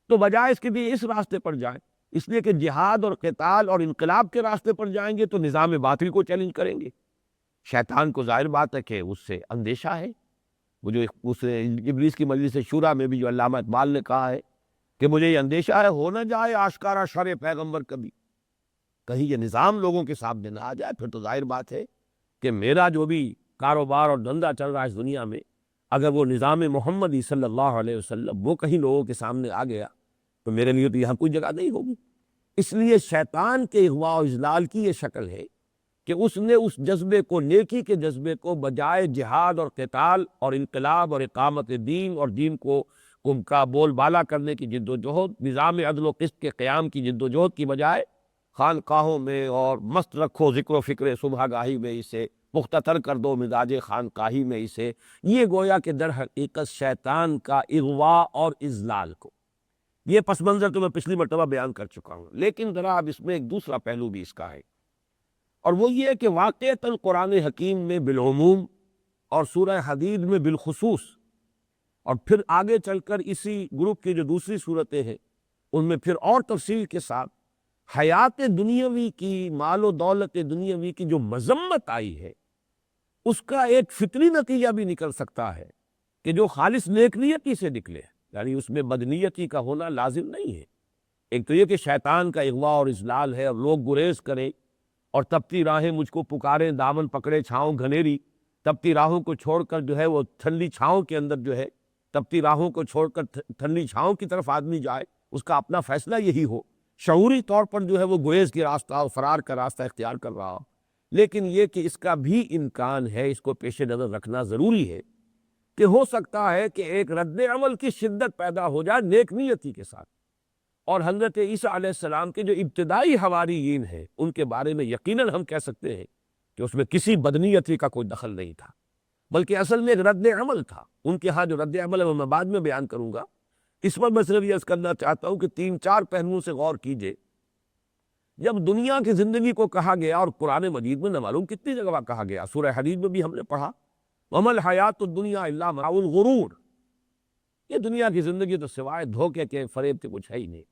تو بجائے اس کے بھی اس راستے پر جائیں، اس لیے کہ جہاد اور قتال اور انقلاب کے راستے پر جائیں گے تو نظام باطل کو چیلنج کریں گے۔ شیطان کو ظاہر بات ہے کہ اس سے اندیشہ ہے، وہ جو اس ابلیس کی مجلس شورا میں بھی جو علامہ اقبال نے کہا ہے کہ مجھے یہ اندیشہ ہے ہو نہ جائے آشکارا شر پیغمبر کبھی، کہیں یہ نظام لوگوں کے سامنے نہ آ جائے، پھر تو ظاہر بات ہے کہ میرا جو بھی کاروبار اور دھندا چل رہا ہے اس دنیا میں، اگر وہ نظام محمدی صلی اللہ علیہ وسلم وہ کہیں لوگوں کے سامنے آ گیا تو میرے لیے تو یہاں کوئی جگہ نہیں ہوگی۔ اس لیے شیطان کے اغوا و اضلال کی یہ شکل ہے کہ اس نے اس جذبے کو، نیکی کے جذبے کو، بجائے جہاد اور قتال اور انقلاب اور اقامت دین اور دین کو کا بول بالا کرنے کی جد و جہد، نظام عدل و قسط کے قیام کی جد و جہد کی بجائے خانقاہوں میں اور مست رکھو ذکر و فکر صبح گاہی میں اسے، مختتر کر دو مزاج خانقاہی میں اسے، یہ گویا کہ در حقیقت شیطان کا اغوا اور اضلال کو، یہ پس منظر تو میں پچھلی مرتبہ بیان کر چکا ہوں، لیکن ذرا اب اس میں ایک دوسرا پہلو بھی اس کا ہے، اور وہ یہ کہ واقعتاً قرآن حکیم میں بالعموم اور سورہ حدید میں بالخصوص، اور پھر آگے چل کر اسی گروپ کی جو دوسری صورتیں ہیں ان میں پھر اور تفصیل کے ساتھ حیات دنیاوی کی، مال و دولت دنیاوی کی جو مذمت آئی ہے، اس کا ایک فطری نتیجہ بھی نکل سکتا ہے کہ جو خالص نیک نیتی سے نکلے، یعنی اس میں بدنیتی کا ہونا لازم نہیں ہے۔ ایک تو یہ کہ شیطان کا اغوا اور اضلال ہے اور لوگ گریز کریں اور تپتی راہیں مجھ کو پکاریں، دامن پکڑے چھاؤں گھنیری، تپتی راہوں کو چھوڑ کر جو ہے وہ ٹھنڈی چھاؤں کے اندر جو ہے، تپتی راہوں کو چھوڑ کر ٹھنڈی چھاؤں کی طرف آدمی جائے، اس کا اپنا فیصلہ یہی ہو، شعوری طور پر جو ہے وہ گریز کی راستہ اور فرار کا راستہ اختیار کر رہا ہو، لیکن یہ کہ اس کا بھی امکان ہے، اس کو پیش نظر رکھنا ضروری ہے کہ ہو سکتا ہے کہ ایک رد عمل کی شدت پیدا ہو جائے نیک نیتی کے ساتھ، اور حضرت عیسیٰ علیہ السلام کے جو ابتدائی حواریین ہیں ان کے بارے میں یقیناً ہم کہہ سکتے ہیں کہ اس میں کسی بدنیتی کا کوئی دخل نہیں تھا، بلکہ اصل میں ایک رد عمل تھا۔ ان کے ہاں جو رد عمل ہے وہ میں بعد میں بیان کروں گا، اس پر میں صرف یہ عرض کرنا چاہتا ہوں کہ 3-4 پہلوؤں سے غور کیجئے۔ جب دنیا کی زندگی کو کہا گیا، اور قرآن مجید میں نہ معلوم کتنی جگہ کہا گیا، سورہ حدید میں بھی ہم نے پڑھا وَمَا الْحَيَاةُ الدُّنْيَا إِلَّا مَتَاعُ الْغُرُورِ، یہ دنیا کی زندگی تو سوائے دھوکے کے، فریب کے کچھ ہے ہی نہیں۔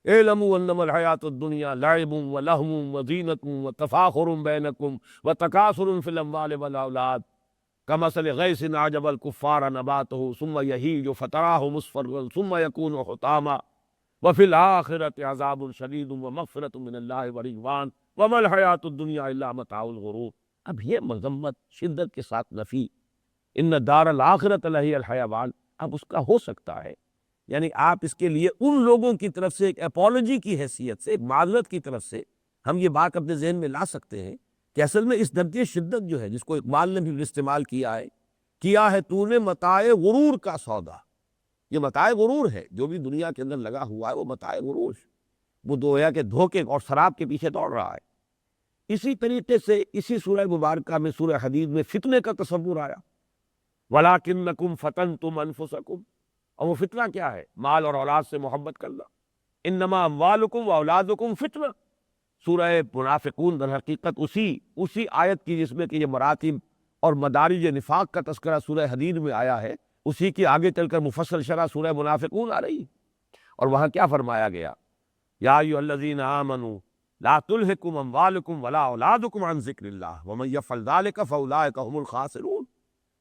اعلموا انما الحیات الدنیا لعب ولہو وزینۃ وتفاخر بینکم وتکاثر فی الاموال والاولاد کمثل غیث اعجب الکفار نباتہ ثم یہیج فتراہ مصفرا ثم یکون حطاما وفی الآخرۃ عذاب شدید ومغفرۃ من اللہ ورضوان وما الحیات الدنیا الا متاع الغرور۔ اب یہ مذمت، شدت کے ساتھ نفی، ان دار الآخرۃ لہی الحیوان، اب اس کا ہو سکتا ہے، یعنی آپ اس کے لیے ان لوگوں کی طرف سے ایک اپولوجی کی حیثیت سے، ایک معذرت کی طرف سے ہم یہ بات اپنے ذہن میں لا سکتے ہیں کہ اصل میں اس درجے شدت جو ہے، جس کو اقبال نے بھی استعمال کیا ہے تو نے متاع غرور کا سودا، یہ متاع غرور ہے، جو بھی دنیا کے اندر لگا ہوا ہے وہ متاع غرور، وہ دویا کہ دھوکے اور شراب کے پیچھے دوڑ رہا ہے۔ اسی طریقے سے اسی سورہ مبارکہ میں، سورہ حدید میں فتنے کا تصور آیا، وَلَٰكِنَّكُمْ فَتَنْتُمْ أَنفُسَكُمْ، اور وہ فتنہ کیا ہے؟ مال اور اولاد سے محبت کرنا، انما اموالکم واولادکم فتنہ۔ سورہ منافقون در حقیقت اسی آیت کی جس میں کہ یہ مراتب اور مدارج نفاق کا تذکرہ سورہ حدید میں آیا ہے، اسی کی آگے چل کر مفصل شرح سورہ منافقون آ رہی ہے، اور وہاں کیا فرمایا گیا؟ یا ایھا الذین آمنوا لا تلہکم اموالکم ولا اولادکم عن ذکر اللہ ومن یفعل ذلک فاولئک هم الخاسرون۔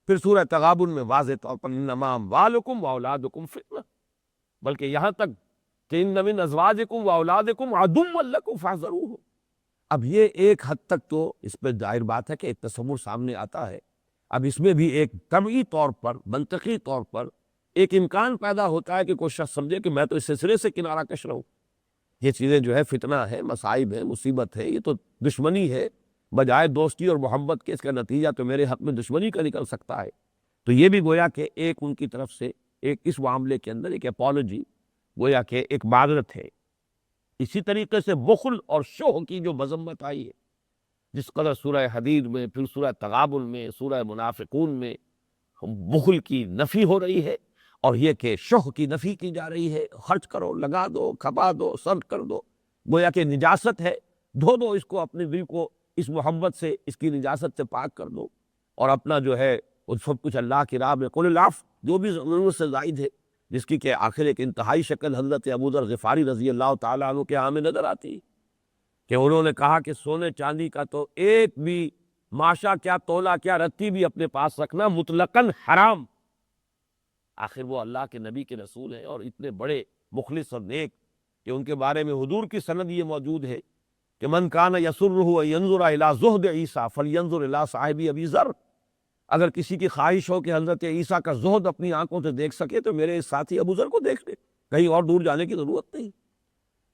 پھر سورہ تغابن میں واضح طور پر انما اموالکم واولادکم فتنہ، بلکہ یہاں تک کہ ان من ازواجکم واولادکم عدو لکم فاحذروہ۔ اب یہ ایک حد تک تو اس پہ ظاہر بات ہے کہ ایک تصور سامنے آتا ہے، اب اس میں بھی ایک طبعی طور پر، منطقی طور پر ایک امکان پیدا ہوتا ہے کہ کوئی شخص سمجھے کہ میں تو اس سلسلے سے کنارہ کش رہوں، یہ چیزیں جو ہے فتنہ ہے، مصائب ہے، مصیبت ہے، یہ تو دشمنی ہے، بجائے دوستی اور محبت کے اس کا نتیجہ تو میرے حق میں دشمنی کا نکل سکتا ہے۔ تو یہ بھی گویا کہ ایک ان کی طرف سے ایک اس معاملے کے اندر ایک اپالوجی، گویا کہ ایک معذرت ہے۔ اسی طریقے سے بخل اور شح کی جو مذمت آئی ہے، جس قدر سورہ حدید میں، پھر سورہ تغابن میں، سورہ منافقون میں بخل کی نفی ہو رہی ہے، اور یہ کہ شح کی نفی کی جا رہی ہے، خرچ کرو، لگا دو، کھپا دو، صرف کر دو، گویا کہ نجاست ہے، دھو دو اس کو، اپنے دل کو اس محبت سے، اس کی نجاست سے پاک کر دو، اور اپنا جو ہے وہ سب کچھ اللہ کی راہ میں، قل العفو، جو بھی ضرورت سے زائد ہے، جس کی کہ آخر ایک انتہائی شکل حضرت ابوذر غفاری رضی اللہ تعالیٰ عنہ کے ہاں میں نظر آتی ہے کہ انہوں نے کہا کہ سونے چاندی کا تو ایک بھی ماشا کیا، تولا کیا، رتی بھی اپنے پاس رکھنا مطلقاً حرام۔ آخر وہ اللہ کے نبی کے رسول ہیں اور اتنے بڑے مخلص اور نیک کہ ان کے بارے میں حضور کی سند یہ موجود ہے کہ من کان یسرہ ان ینظر الی زہد عیسیٰ فلینظر الی صاحب ابی ذر، اگر کسی کی خواہش ہو کہ حضرت عیسیٰ کا زہد اپنی آنکھوں سے دیکھ سکے تو میرے اس ساتھی ابو ذر کو دیکھ لے، کہیں اور دور جانے کی ضرورت نہیں۔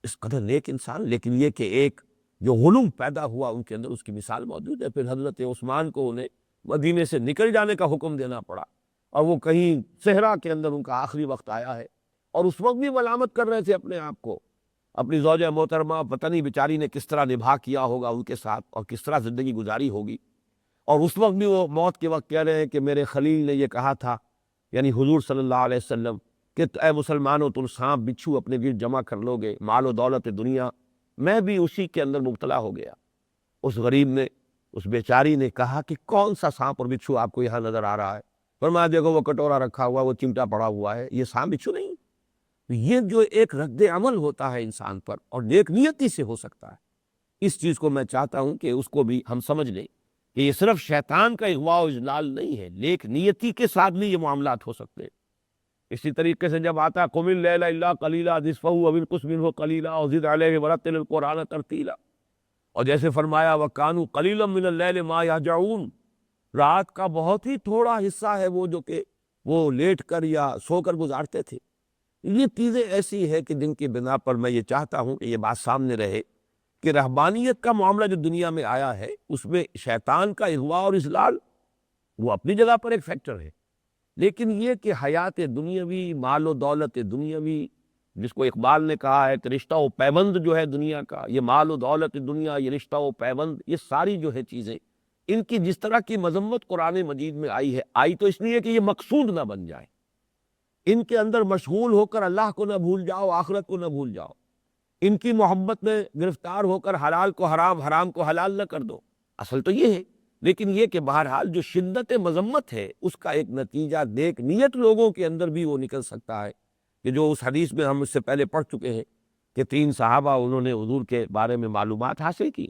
اس قدر نیک انسان، لیکن یہ کہ ایک جو غلوم پیدا ہوا ان کے اندر، اس کی مثال موجود ہے۔ پھر حضرت عثمان کو انہیں مدینے سے نکل جانے کا حکم دینا پڑا، اور وہ کہیں صحرا کے اندر ان کا آخری وقت آیا ہے، اور اس وقت بھی ملامت کر رہے تھے اپنے آپ کو، اپنی زوجہ محترمہ پتہ نہیں بیچاری نے کس طرح نبھا کیا ہوگا ان کے ساتھ، اور کس طرح زندگی گزاری ہوگی، اور اس وقت بھی وہ موت کے وقت کہہ رہے ہیں کہ میرے خلیل نے یہ کہا تھا، یعنی حضور صلی اللہ علیہ وسلم، کہ اے مسلمانوں تم سانپ بچھو اپنے گرد جمع کر لو گے، مال و دولت دنیا، میں بھی اسی کے اندر مبتلا ہو گیا۔ اس غریب نے، اس بیچاری نے کہا کہ کون سا سانپ اور بچھو آپ کو یہاں نظر آ رہا ہے؟ فرمایا دیکھو وہ کٹورا رکھا ہوا، وہ چمٹا پڑا ہوا ہے، یہ سانپ بچھو نہیں۔ یہ جو ایک رد عمل ہوتا ہے انسان پر، اور نیک نیتی سے ہو سکتا ہے، اس چیز کو میں چاہتا ہوں کہ اس کو بھی ہم سمجھ لیں کہ یہ صرف شیطان کا اغوا و اضلال نہیں ہے، نیک نیتی کے ساتھ بھی یہ معاملات ہو سکتے ہیں۔ اسی طریقے سے جب آتا ہے قم اللیل الا قلیلا نصفہ او انقص منہ قلیلا او زد علیہ ورتل القرآن ترتیلا، اور جیسے فرمایا وَكَانُوا قَلِيلًا مِنَ اللَّيْلِ مَا يَهْجَعُونَ، رات کا بہت ہی تھوڑا حصہ ہے وہ جو کہ وہ لیٹ کر یا سو کر گزارتے تھے۔ یہ چیزیں ایسی ہے کہ جن کی بنا پر میں یہ چاہتا ہوں کہ یہ بات سامنے رہے کہ رہبانیت کا معاملہ جو دنیا میں آیا ہے، اس میں شیطان کا اغوا اور اضلال وہ اپنی جگہ پر ایک فیکٹر ہے، لیکن یہ کہ حیات دنیاوی، مال و دولت دنیاوی، جس کو اقبال نے کہا ہے کہ رشتہ و پیوند جو ہے دنیا کا، یہ مال و دولت دنیا، یہ رشتہ و پیوند، یہ ساری جو ہے چیزیں، ان کی جس طرح کی مذمت قرآن مجید میں آئی ہے، آئی تو اس لیے کہ یہ مقصود نہ بن جائے، ان کے اندر مشغول ہو کر اللہ کو نہ بھول جاؤ، آخرت کو نہ بھول جاؤ، ان کی محبت میں گرفتار ہو کر حلال کو حرام، حرام کو حلال نہ کر دو، اصل تو یہ ہے۔ لیکن یہ کہ بہرحال جو شدت مذمت ہے، اس کا ایک نتیجہ نیک نیت لوگوں کے اندر بھی وہ نکل سکتا ہے، کہ جو اس حدیث میں ہم اس سے پہلے پڑھ چکے ہیں کہ 3 صحابہ انہوں نے حضور کے بارے میں معلومات حاصل کی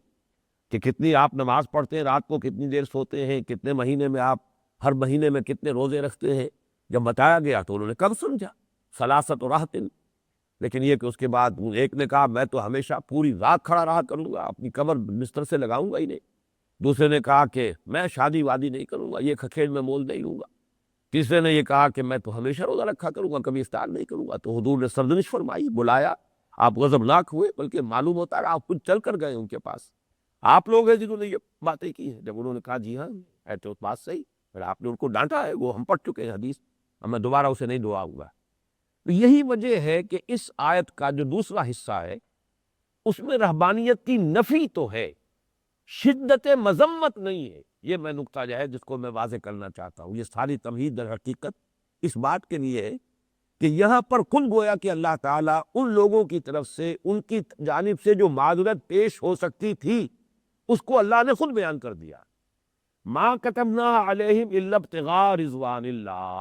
کہ کتنی آپ نماز پڑھتے ہیں، رات کو کتنی دیر سوتے ہیں، کتنے مہینے میں آپ، ہر مہینے میں کتنے روزے رکھتے ہیں۔ جب بتایا گیا تو انہوں نے کب سمجھا، ثلاثۃ راہۃ، لیکن یہ کہ اس کے بعد ایک نے کہا میں تو ہمیشہ پوری رات کھڑا رہا کروں گا، اپنی کمر بستر سے لگاؤں گا ہی نہیں۔ دوسرے نے کہا کہ میں شادی وادی نہیں کروں گا، یہ کھکھیل میں مول نہیں لوں گا۔ تیسرے نے یہ کہا کہ میں تو ہمیشہ روزہ رکھا کروں گا، کبھی افطار نہیں کروں گا۔ تو حضور نے سرزنش فرمائی، بلایا، آپ غضبناک ہوئے، بلکہ معلوم ہوتا ہے آپ خود چل کر گئے ان کے پاس، آپ لوگ ہیں جنہوں نے یہ باتیں کی ہیں۔ جب انہوں نے کہا جی ہاں ہے تو بات صحیح، پھر آپ نے ان کو ڈانٹا ہے، وہ ہم پڑھ چکے ہیں حدیث، اب میں دوبارہ اسے نہیں دہراؤں گا۔ تو یہی وجہ ہے کہ اس آیت کا جو دوسرا حصہ ہے، اس میں رہبانیت کی نفی تو ہے، شدت مذمت نہیں ہے۔ یہ میں نقطہ جو ہے جس کو میں واضح کرنا چاہتا ہوں، یہ ساری تمہید در حقیقت اس بات کے لیے ہے کہ یہاں پر کل گویا کہ اللہ تعالیٰ ان لوگوں کی طرف سے، ان کی جانب سے جو معذرت پیش ہو سکتی تھی، اس کو اللہ نے خود بیان کر دیا۔ ما کتبنا علیہم الا ابتغاء رضوان اللہ،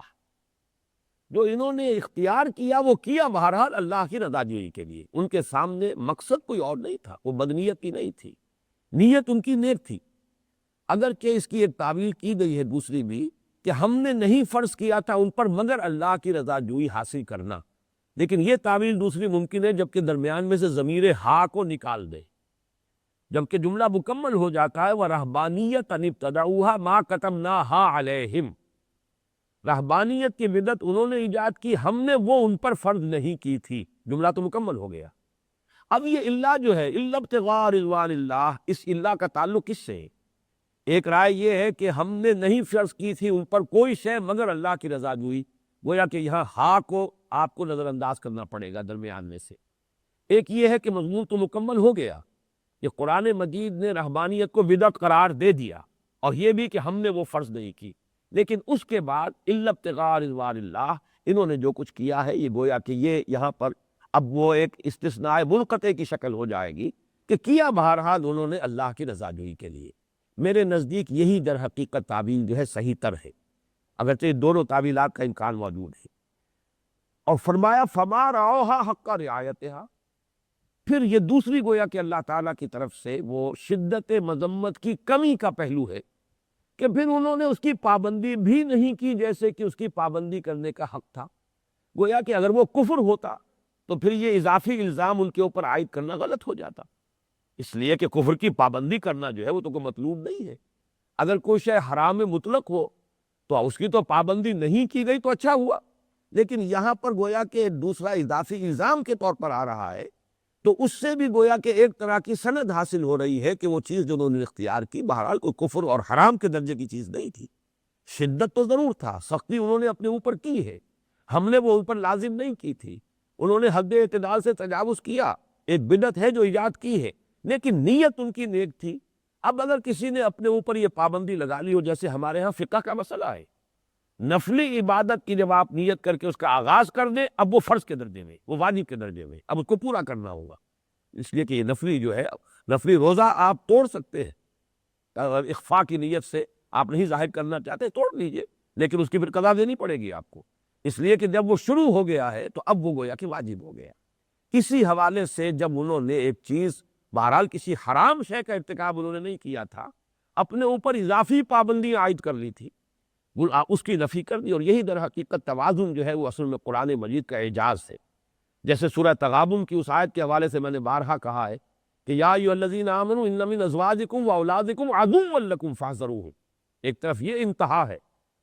جو انہوں نے اختیار کیا وہ کیا بہرحال اللہ کی رضا جوئی کے لیے، ان کے سامنے مقصد کوئی اور نہیں تھا، وہ بدنیت کی نہیں تھی، نیت ان کی نیک تھی۔ اگرچہ اس کی ایک تعویل کی گئی ہے دوسری بھی کہ ہم نے نہیں فرض کیا تھا ان پر مگر اللہ کی رضا جوئی حاصل کرنا، لیکن یہ تعویل دوسری ممکن ہے جبکہ درمیان میں سے ضمیر ہا کو نکال دے، جبکہ جملہ مکمل ہو جاتا ہے وَرَهْبَانِيَّةً ابْتَدَعُوهَا مَا كَتَبْنَاهَا عَلَيْهِمْ، رہبانیت کی بدعت انہوں نے ایجاد کی، ہم نے وہ ان پر فرض نہیں کی تھی، جملہ تو مکمل ہو گیا۔ اب یہ اللہ جو ہے الا ابتغاء رضوان اللہ، اس اللہ کا تعلق کس سے ہے؟ ایک رائے یہ ہے کہ ہم نے نہیں فرض کی تھی ان پر کوئی شے مگر اللہ کی رضا جوئی، گویا کہ یہاں ہا کو آپ کو نظر انداز کرنا پڑے گا درمیان میں سے۔ ایک یہ ہے کہ مضمون تو مکمل ہو گیا، یہ قرآن مجید نے رہبانیت کو بدعت قرار دے دیا، اور یہ بھی کہ ہم نے وہ فرض نہیں کی، لیکن اس کے بعد الا ابتغاء رضوان اللہ انہوں نے جو کچھ کیا ہے، یہ گویا کہ یہ یہاں پر اب وہ ایک استثناء منقطع کی شکل ہو جائے گی کہ کیا بہرحال انہوں نے اللہ کی رضا جوئی کے لیے۔ میرے نزدیک یہی در حقیقت تعبیر جو ہے صحیح تر ہے، اگرچہ دونوں تعبیرات کا امکان موجود ہے۔ اور فرمایا فما رعوها حق رعایتها، پھر یہ دوسری گویا کہ اللہ تعالیٰ کی طرف سے وہ شدت مذمت کی کمی کا پہلو ہے کہ پھر انہوں نے اس کی پابندی بھی نہیں کی جیسے کہ اس کی پابندی کرنے کا حق تھا۔ گویا کہ اگر وہ کفر ہوتا تو پھر یہ اضافی الزام ان کے اوپر عائد کرنا غلط ہو جاتا، اس لیے کہ کفر کی پابندی کرنا جو ہے وہ تو کوئی مطلوب نہیں ہے۔ اگر کوئی شے حرام مطلق ہو تو اس کی تو پابندی نہیں کی گئی تو اچھا ہوا، لیکن یہاں پر گویا کہ دوسرا اضافی الزام کے طور پر آ رہا ہے، تو اس سے بھی گویا کہ ایک طرح کی سند حاصل ہو رہی ہے کہ وہ چیز جو انہوں نے اختیار کی بہرحال کوئی کفر اور حرام کے درجے کی چیز نہیں تھی۔ شدت تو ضرور تھا، سختی انہوں نے اپنے اوپر کی ہے، ہم نے وہ ان پر لازم نہیں کی تھی، انہوں نے حد اعتدال سے تجاوز کیا، ایک بدعت ہے جو ایجاد کی ہے، لیکن نیت ان کی نیک تھی۔ اب اگر کسی نے اپنے اوپر یہ پابندی لگا لی ہو، جیسے ہمارے ہاں فقہ کا مسئلہ ہے، نفلی عبادت کی جب آپ نیت کر کے اس کا آغاز کر دیں، اب وہ فرض کے درجے میں، وہ واجب کے درجے میں، اب اس کو پورا کرنا ہوگا، اس لیے کہ یہ نفلی جو ہے، نفلی روزہ آپ توڑ سکتے ہیں، اگر اخفاء کی نیت سے آپ نہیں ظاہر کرنا چاہتے توڑ لیجئے، لیکن اس کی پھر قضا دینی پڑے گی آپ کو، اس لیے کہ جب وہ شروع ہو گیا ہے تو اب وہ گویا کہ واجب ہو گیا۔ اسی حوالے سے جب انہوں نے ایک چیز بہرحال کسی حرام شے کا ارتکاب انہوں نے نہیں کیا تھا، اپنے اوپر اضافی پابندیاں عائد کر لی تھی، اس کی نفی کر دی، اور یہی در حقیقت توازن جو ہے وہ اصل میں قرآن مجید کا اعجاز ہے۔ جیسے سورہ تغابن کی اس آیت کے حوالے سے میں نے بارہا کہا ہے کہ یا ایھا الذین آمنوا ان من ازواجکم واولادکم عدوا لکم فاحذروہم، ایک طرف یہ انتہا ہے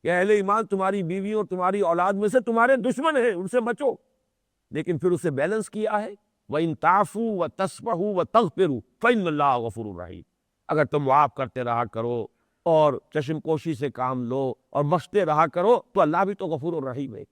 کہ اہل ایمان تمہاری بیوی اور تمہاری اولاد میں سے تمہارے دشمن ہیں، ان سے بچو، لیکن پھر اسے بیلنس کیا ہے وَإِن تَعْفُوا وَتَصْفَحُوا وَتَغْفِرُوا فَإِنَّ اللَّهَ غَفُورٌ رَحِيمٌ، اگر تم معاف کرتے رہا کرو اور چشم پوشی سے کام لو اور بخشتے رہا کرو تو اللہ بھی تو غفور الرحیم ہے۔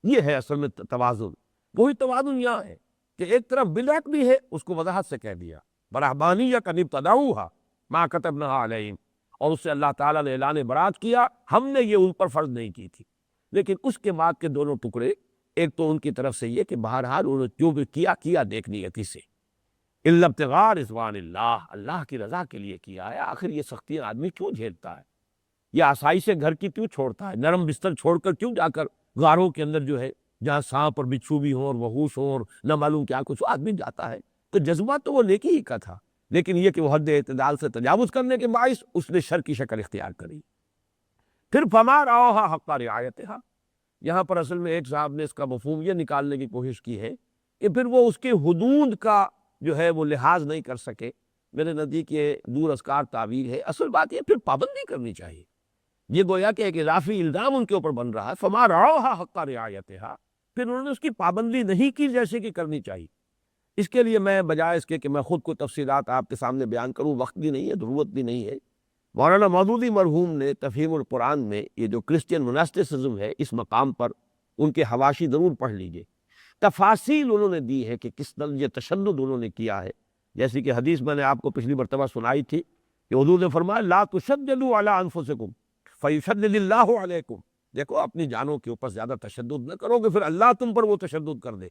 یہ ہے اصل میں توازن، وہی توازن یہاں ہے کہ ایک طرف بدعت بھی ہے، اس کو وضاحت سے کہہ دیا وَرَهْبَانِيَّةً ابْتَدَعُوهَا مَا كَتَبْنَاهَا عَلَيْهِمْ، اور اس سے اللہ تعالیٰ نے اعلان برات کیا ہم نے یہ ان پر فرض نہیں کی تھی، لیکن اس کے بعد کے دونوں ٹکڑے، ایک تو ان کی طرف سے یہ کہ بہرحال انہوں نے جو بھی کیا دیکھ نیتی سے، الا ابتغاء رضوان اللہ، اللہ کی رضا کے لیے کیا ہے۔ آخر یہ سختیاں آدمی کیوں جھیلتا ہے، یہ آسائش گھر کی کیوں چھوڑتا ہے، نرم بستر چھوڑ کر کیوں جا کر غاروں کے اندر جو ہے جہاں سانپ اور بچھو بھی ہوں اور وحوش ہوں اور نہ معلوم کیا کچھ آدمی جاتا ہے، تو جذبہ تو وہ نیکی ہی کا تھا، لیکن یہ کہ وہ حد اعتدال سے تجاوز کرنے کے باعث اس نے شر کی شکل اختیار کری۔ پھر فما رعوها حق رعایتها، یہاں پر اصل میں ایک صاحب نے اس کا مفہوم یہ نکالنے کی کوشش کی ہے کہ پھر وہ اس کے حدود کا جو ہے وہ لحاظ نہیں کر سکے۔ میرے نزدیک یہ دور ازکار تعبیر ہے، اصل بات یہ پھر پابندی کرنی چاہیے، یہ گویا کہ ایک اضافی الزام ان کے اوپر بن رہا ہے، فما رعوها حق رعایتها، پھر انہوں نے اس کی پابندی نہیں کی جیسے کہ کرنی چاہیے۔ اس کے لیے میں بجائے اس کے کہ میں خود کو تفصیلات آپ کے سامنے بیان کروں، وقت بھی نہیں ہے، ضرورت بھی نہیں ہے، مولانا مودودی مرحوم نے تفہیم القرآن میں یہ جو کرسچین مناسٹسزم ہے اس مقام پر ان کے حواشی ضرور پڑھ لیجئے، تفاصیل انہوں نے دی ہے کہ کس طرح یہ تشدد انہوں نے کیا ہے، جیسے کہ حدیث میں نے آپ کو پچھلی مرتبہ سنائی تھی کہ حضور نے فرمایا لا تشددوا علی انفسکم فیشدد اللہ علیکم، دیکھو اپنی جانوں کے اوپر زیادہ تشدد نہ کرو گے پھر اللہ تم پر وہ تشدد کر دے،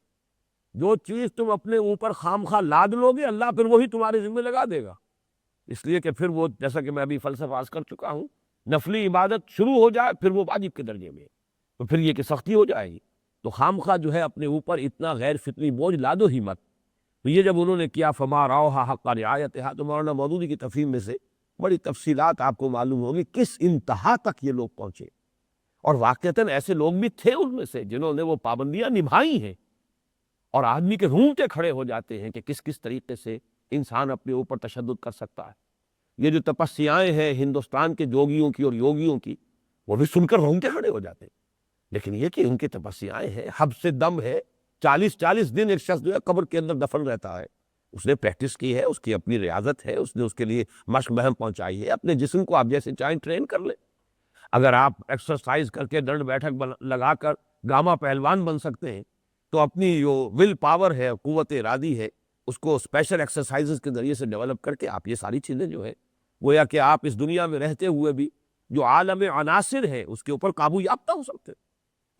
جو چیز تم اپنے اوپر خام خواہ لاد لو گے اللہ پھر وہی تمہارے ذمہ لگا دے گا، اس لیے کہ پھر وہ جیسا کہ میں ابھی فلسفہ عرض کر چکا ہوں، نفلی عبادت شروع ہو جائے پھر وہ واجب کے درجے میں، تو پھر یہ کہ سختی ہو جائے گی، تو خام خواہ جو ہے اپنے اوپر اتنا غیر فطری بوجھ لادو ہی مت۔ تو یہ جب انہوں نے کیا فما رعوها حق رعایتها، تو مولانا مودودی کی تفہیم میں سے بڑی تفصیلات آپ کو معلوم ہوگی کس انتہا تک یہ لوگ پہنچے۔ اور واقعتاً ایسے لوگ بھی تھے ان میں سے جنہوں نے وہ پابندیاں نبھائی ہیں، اور آدمی کے رونگٹے کھڑے ہو جاتے ہیں کہ کس کس طریقے سے انسان اپنے اوپر تشدد کر سکتا ہے۔ یہ جو تپسیائیں ہیں ہندوستان کے جوگیوں کی اور یوگیوں کی، وہ بھی سن کر رونگٹے کھڑے ہو جاتے ہیں۔ لیکن یہ کہ ان کی تپسیائیں ہیں، حب سے دم ہے، 40 دن ایک شخص جو ہے قبر کے اندر دفن رہتا ہے، اس نے پریکٹس کی ہے، اس کی اپنی ریاضت ہے، اس نے اس کے لیے مشق بہم پہنچائی ہے۔ اپنے جسم کو آپ جیسے چاہیں ٹرین کر لیں۔ اگر آپ ایکسرسائز کر کے ڈنڈ بیٹھک لگا کر گاما پہلوان بن سکتے ہیں، تو اپنی جو ول پاور ہے، قوت ارادی ہے، اس کو اسپیشل ایکسرسائزز کے ذریعے سے ڈیولپ کر کے آپ یہ ساری چیزیں جو ہے گویا کہ آپ اس دنیا میں رہتے ہوئے بھی جو عالم عناصر ہے اس کے اوپر قابو یافتہ ہو سکتے ہیں۔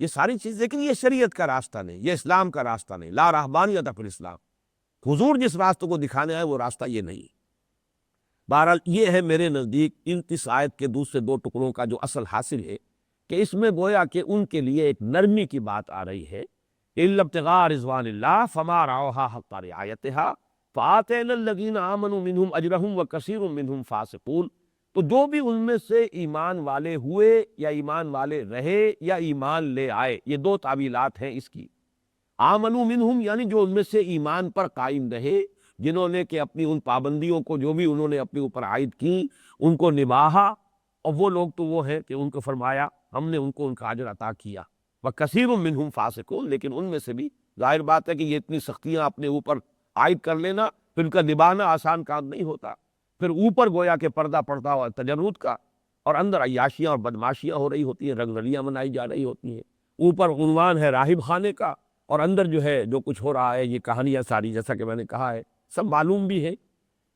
یہ ساری چیز، لیکن یہ شریعت کا راستہ نہیں، یہ اسلام کا راستہ نہیں، لا رہبانیت فی الاسلام۔ حضور جس راستوں کو دکھانے آئے وہ راستہ یہ نہیں۔ بہرحال یہ ہے میرے نزدیک اس آیت کے دوسرے دو ٹکڑوں کا جو اصل حاصل ہے، کہ اس میں گویا کہ ان کے لیے ایک نرمی کی بات آ رہی ہے، اِلَّا ابْتِغَاءَ رِضْوَانِ اللَّهِ فَمَا رَعَوْهَا حَقَّ رِعَایَتِهَا فَآتَيْنَا الَّذِينَ آمَنُوا مِنْهُمْ أَجْرَهُمْ وَكَثِيرٌ مِنْهُمْ فَاسِقُونَ۔ تو جو بھی ان میں سے ایمان والے ہوئے یا ایمان والے رہے یا ایمان لے آئے، یہ دو تعویلات ہیں اس کی۔ آمنوا منہم یعنی جو ان میں سے ایمان پر قائم رہے، جنہوں نے کہ اپنی ان پابندیوں کو جو بھی انہوں نے اپنے اوپر عائد کی ان کو نبھاہا، اور وہ لوگ تو وہ ہیں کہ ان کو فرمایا ہم نے ان کو ان کا اجر عطا کیا۔ وَكَثِيرٌ مِّنْهُمْ فَاسِقُونَ، لیکن ان میں سے بھی ظاہر بات ہے کہ یہ اتنی سختیاں اپنے اوپر عائد کر لینا، پھر ان کا نبھانا آسان کام نہیں ہوتا۔ پھر اوپر گویا کہ پردہ پڑتا ہوا تجرد کا، اور اندر عیاشیاں اور بدماشیاں ہو رہی ہوتی ہیں، رنگ رلیاں منائی جا رہی ہوتی ہیں۔ اوپر عنوان ہے راہب خانے کا، اور اندر جو ہے جو کچھ ہو رہا ہے یہ کہانیاں ساری، جیسا کہ میں نے کہا ہے سب معلوم بھی ہے۔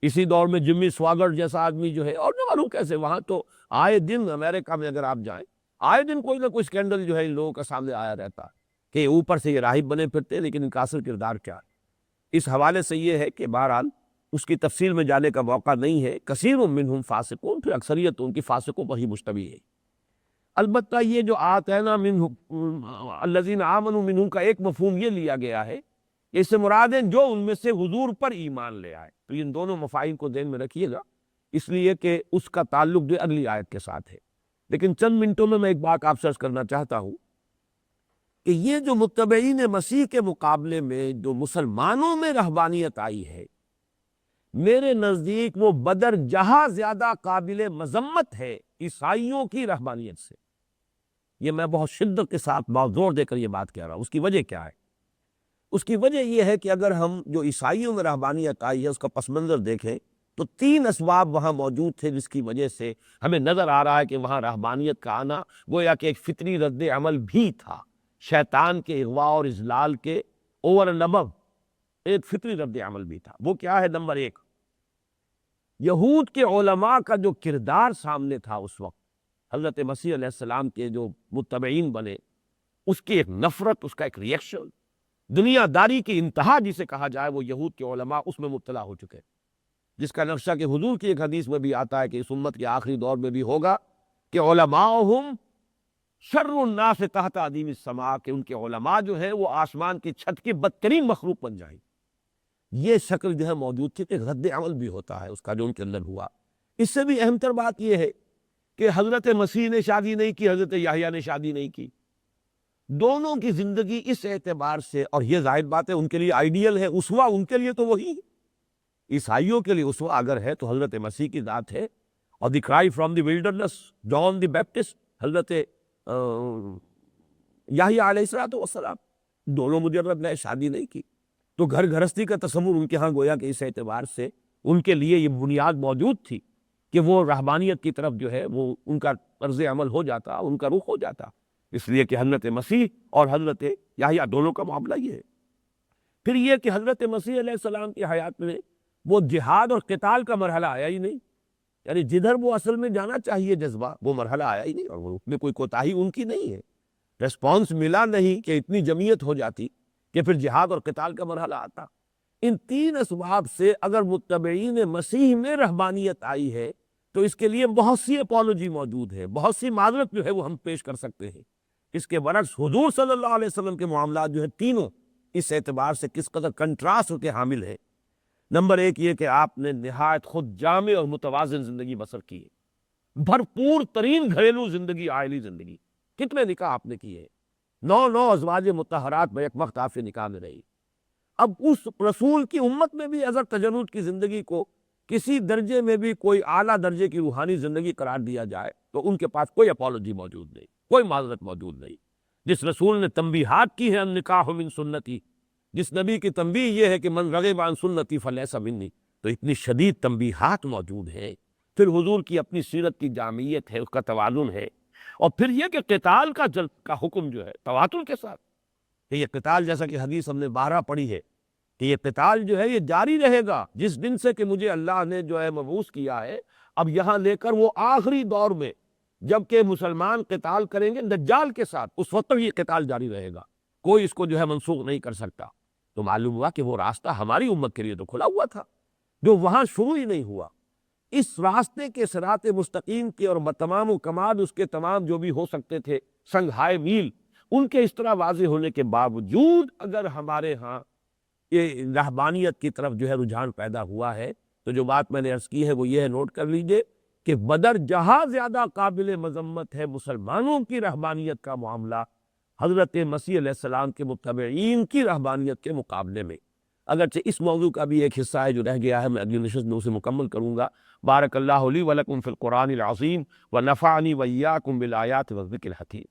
اسی دور میں جمی سواگرٹ جیسا آدمی جو ہے، اور نہ معلوم کیسے وہاں تو آئے دن امریکہ میں اگر آپ جائیں، آئے دن کوئی نہ کوئی سکینڈل جو ہے ان لوگوں کا سامنے آیا رہتا ہے کہ اوپر سے یہ راہب بنے پھرتے ہیں، لیکن ان کا اصل کردار کیا ہے۔ اس حوالے سے یہ ہے کہ بہرحال اس کی تفصیل میں جانے کا موقع نہیں ہے۔ کثیر منہم فاسقون، پھر اکثریت ان کی فاسقوں پر ہی مشتمل ہے۔ البتہ یہ جو آتینا منہم الذین آمنوا منہم کا ایک مفہوم یہ لیا گیا ہے کہ اس سے مراد ہے جو ان میں سے حضور پر ایمان لے آئے، تو ان دونوں مفاہیم کو ذہن میں رکھیے گا، اس لیے کہ اس کا تعلق جو اگلی آیت کے ساتھ ہے۔ لیکن چند منٹوں میں ایک بات آپ سے عرض کرنا چاہتا ہوں کہ یہ جو متبعین مسیح کے مقابلے میں جو مسلمانوں میں رہبانیت آئی ہے، میرے نزدیک وہ بدر جہاں زیادہ قابل مذمت ہے عیسائیوں کی رہبانیت سے۔ یہ میں بہت شدت کے ساتھ بہت زور دے کر یہ بات کہہ رہا ہوں۔ اس کی وجہ کیا ہے؟ اس کی وجہ یہ ہے کہ اگر ہم جو عیسائیوں میں رہبانیت آئی ہے اس کا پس منظر دیکھیں تو 3 اسباب وہاں موجود تھے جس کی وجہ سے ہمیں نظر آ رہا ہے کہ وہاں رہبانیت کا آنا گویا کہ ایک فطری رد عمل بھی تھا، شیطان کے اغوا اور اضلال کے اوور اینڈ ابو ایک فطری رد عمل بھی تھا۔ وہ کیا ہے؟ نمبر 1، یہود کے علماء کا جو کردار سامنے تھا اس وقت، حضرت مسیح علیہ السلام کے جو متبعین بنے، اس کی ایک نفرت، اس کا ایک ریئیکشن، دنیا داری کی انتہا جسے کہا جائے، وہ یہود کے علماء اس میں مبتلا ہو چکے، جس کا نقشہ کہ حضور کی ایک حدیث میں بھی آتا ہے کہ اس امت کے آخری دور میں بھی ہوگا کہ علماؤہم شر الناس تحت ادیم السماء، کہ ان کے علماء جو ہیں وہ آسمان کی چھت کے بدترین مخلوق بن جائیں۔ یہ شکل جو ہے موجود تھی، کہ رد عمل بھی ہوتا ہے اس کا جو ان کے اندر ہوا۔ اس سے بھی اہم تر بات یہ ہے کہ حضرت مسیح نے شادی نہیں کی، حضرت یحییٰ نے شادی نہیں کی، دونوں کی زندگی اس اعتبار سے، اور یہ ظاہر بات ہے ان کے لیے آئیڈیل ہے، اسوہ ان کے لیے تو وہی ہے۔ عیسائیوں کے لیے اسوہ اگر ہے تو حضرت مسیح کی ذات ہے، اور the cry from the wilderness, John the Baptist, حضرت یحییٰ علیہ السلام، دونوں مجرد نے شادی نہیں کی، تو گھر گھرستی کا تصور ان کے ہاں گویا کہ اس اعتبار سے ان کے لیے یہ بنیاد موجود تھی کہ وہ رہبانیت کی طرف جو ہے وہ ان کا طرز عمل ہو جاتا، ان کا رخ ہو جاتا، اس لیے کہ حضرت مسیح اور حضرت یحییٰ دونوں کا معاملہ یہ ہے۔ پھر یہ کہ حضرت مسیح علیہ السلام کی حیات میں وہ جہاد اور قتال کا مرحلہ آیا ہی نہیں، یعنی جدھر وہ اصل میں جانا چاہیے جذبہ، وہ مرحلہ آیا ہی نہیں، اور اس میں کوئی کوتاہی ان کی نہیں ہے، ریسپانس ملا نہیں کہ اتنی جمعیت ہو جاتی کہ پھر جہاد اور قتال کا مرحلہ آتا۔ ان 3 اسباب سے اگر متبعین مسیح میں رہبانیت آئی ہے تو اس کے لیے بہت سی اپولوجی موجود ہے، بہت سی معذرت جو ہے وہ ہم پیش کر سکتے ہیں۔ اس کے برعکس حضور صلی اللہ علیہ وسلم کے معاملات جو ہے تینوں اس اعتبار سے کس قدر کنٹراسٹ کے حامل ہے۔ نمبر 1 یہ کہ آپ نے نہایت خود جامع اور متوازن زندگی بسر کی ہے، بھرپور ترین گھریلو زندگی، عائلی زندگی، کتنے نکاح آپ نے کیے؟ 9 ازواج مطہرات میں ایک وقت آپ سے نکاح میں رہی۔ اب اس رسول کی امت میں بھی اگر تجرد کی زندگی کو کسی درجے میں بھی کوئی اعلیٰ درجے کی روحانی زندگی قرار دیا جائے تو ان کے پاس کوئی اپالوجی موجود نہیں، کوئی معذرت موجود نہیں۔ جس رسول نے تنبیہات کی ہے النکاح من سنتی، جس نبی کی تنبیہ یہ ہے کہ من رغب عن سنتی فلیس منی، تو اتنی شدید تنبیہات موجود ہیں۔ پھر حضور کی اپنی سیرت کی جامعیت ہے، اس کا توازن ہے، اور پھر یہ کہ قتال کا حکم جو ہے تواتر کے ساتھ، کہ یہ قتال جیسا کہ حدیث ہم نے 12 پڑھی ہے کہ یہ قتال جو ہے یہ جاری رہے گا جس دن سے کہ مجھے اللہ نے جو ہے مبعوث کیا ہے، اب یہاں لے کر وہ آخری دور میں جب کہ مسلمان قتال کریں گے دجال کے ساتھ، اس وقت تک یہ قتال جاری رہے گا، کوئی اس کو جو ہے منسوخ نہیں کر سکتا۔ تو معلوم ہوا کہ وہ راستہ ہماری امت کے لیے تو کھلا ہوا تھا جو وہاں شروع ہی نہیں ہوا۔ اس راستے کے صراط مستقیم کے اور تمام و کمال اس کے تمام جو بھی ہو سکتے تھے سنگھائے میل، ان کے اس طرح واضح ہونے کے باوجود اگر ہمارے ہاں یہ رہبانیت کی طرف جو ہے رجحان پیدا ہوا ہے، تو جو بات میں نے عرض کی ہے وہ یہ ہے، نوٹ کر لیجئے کہ بدر جہاں زیادہ قابل مذمت ہے مسلمانوں کی رہبانیت کا معاملہ حضرت مسیح علیہ السلام کے متبعین کی رہبانیت کے مقابلے میں۔ اگرچہ اس موضوع کا بھی ایک حصہ ہے جو رہ گیا ہے، میں اگلی نشست میں اسے مکمل کروں گا۔ بارک اللہ لی ولکم فی القرآن العظیم ونفعنی وإیاکم بالآیات والذکر الحکیم۔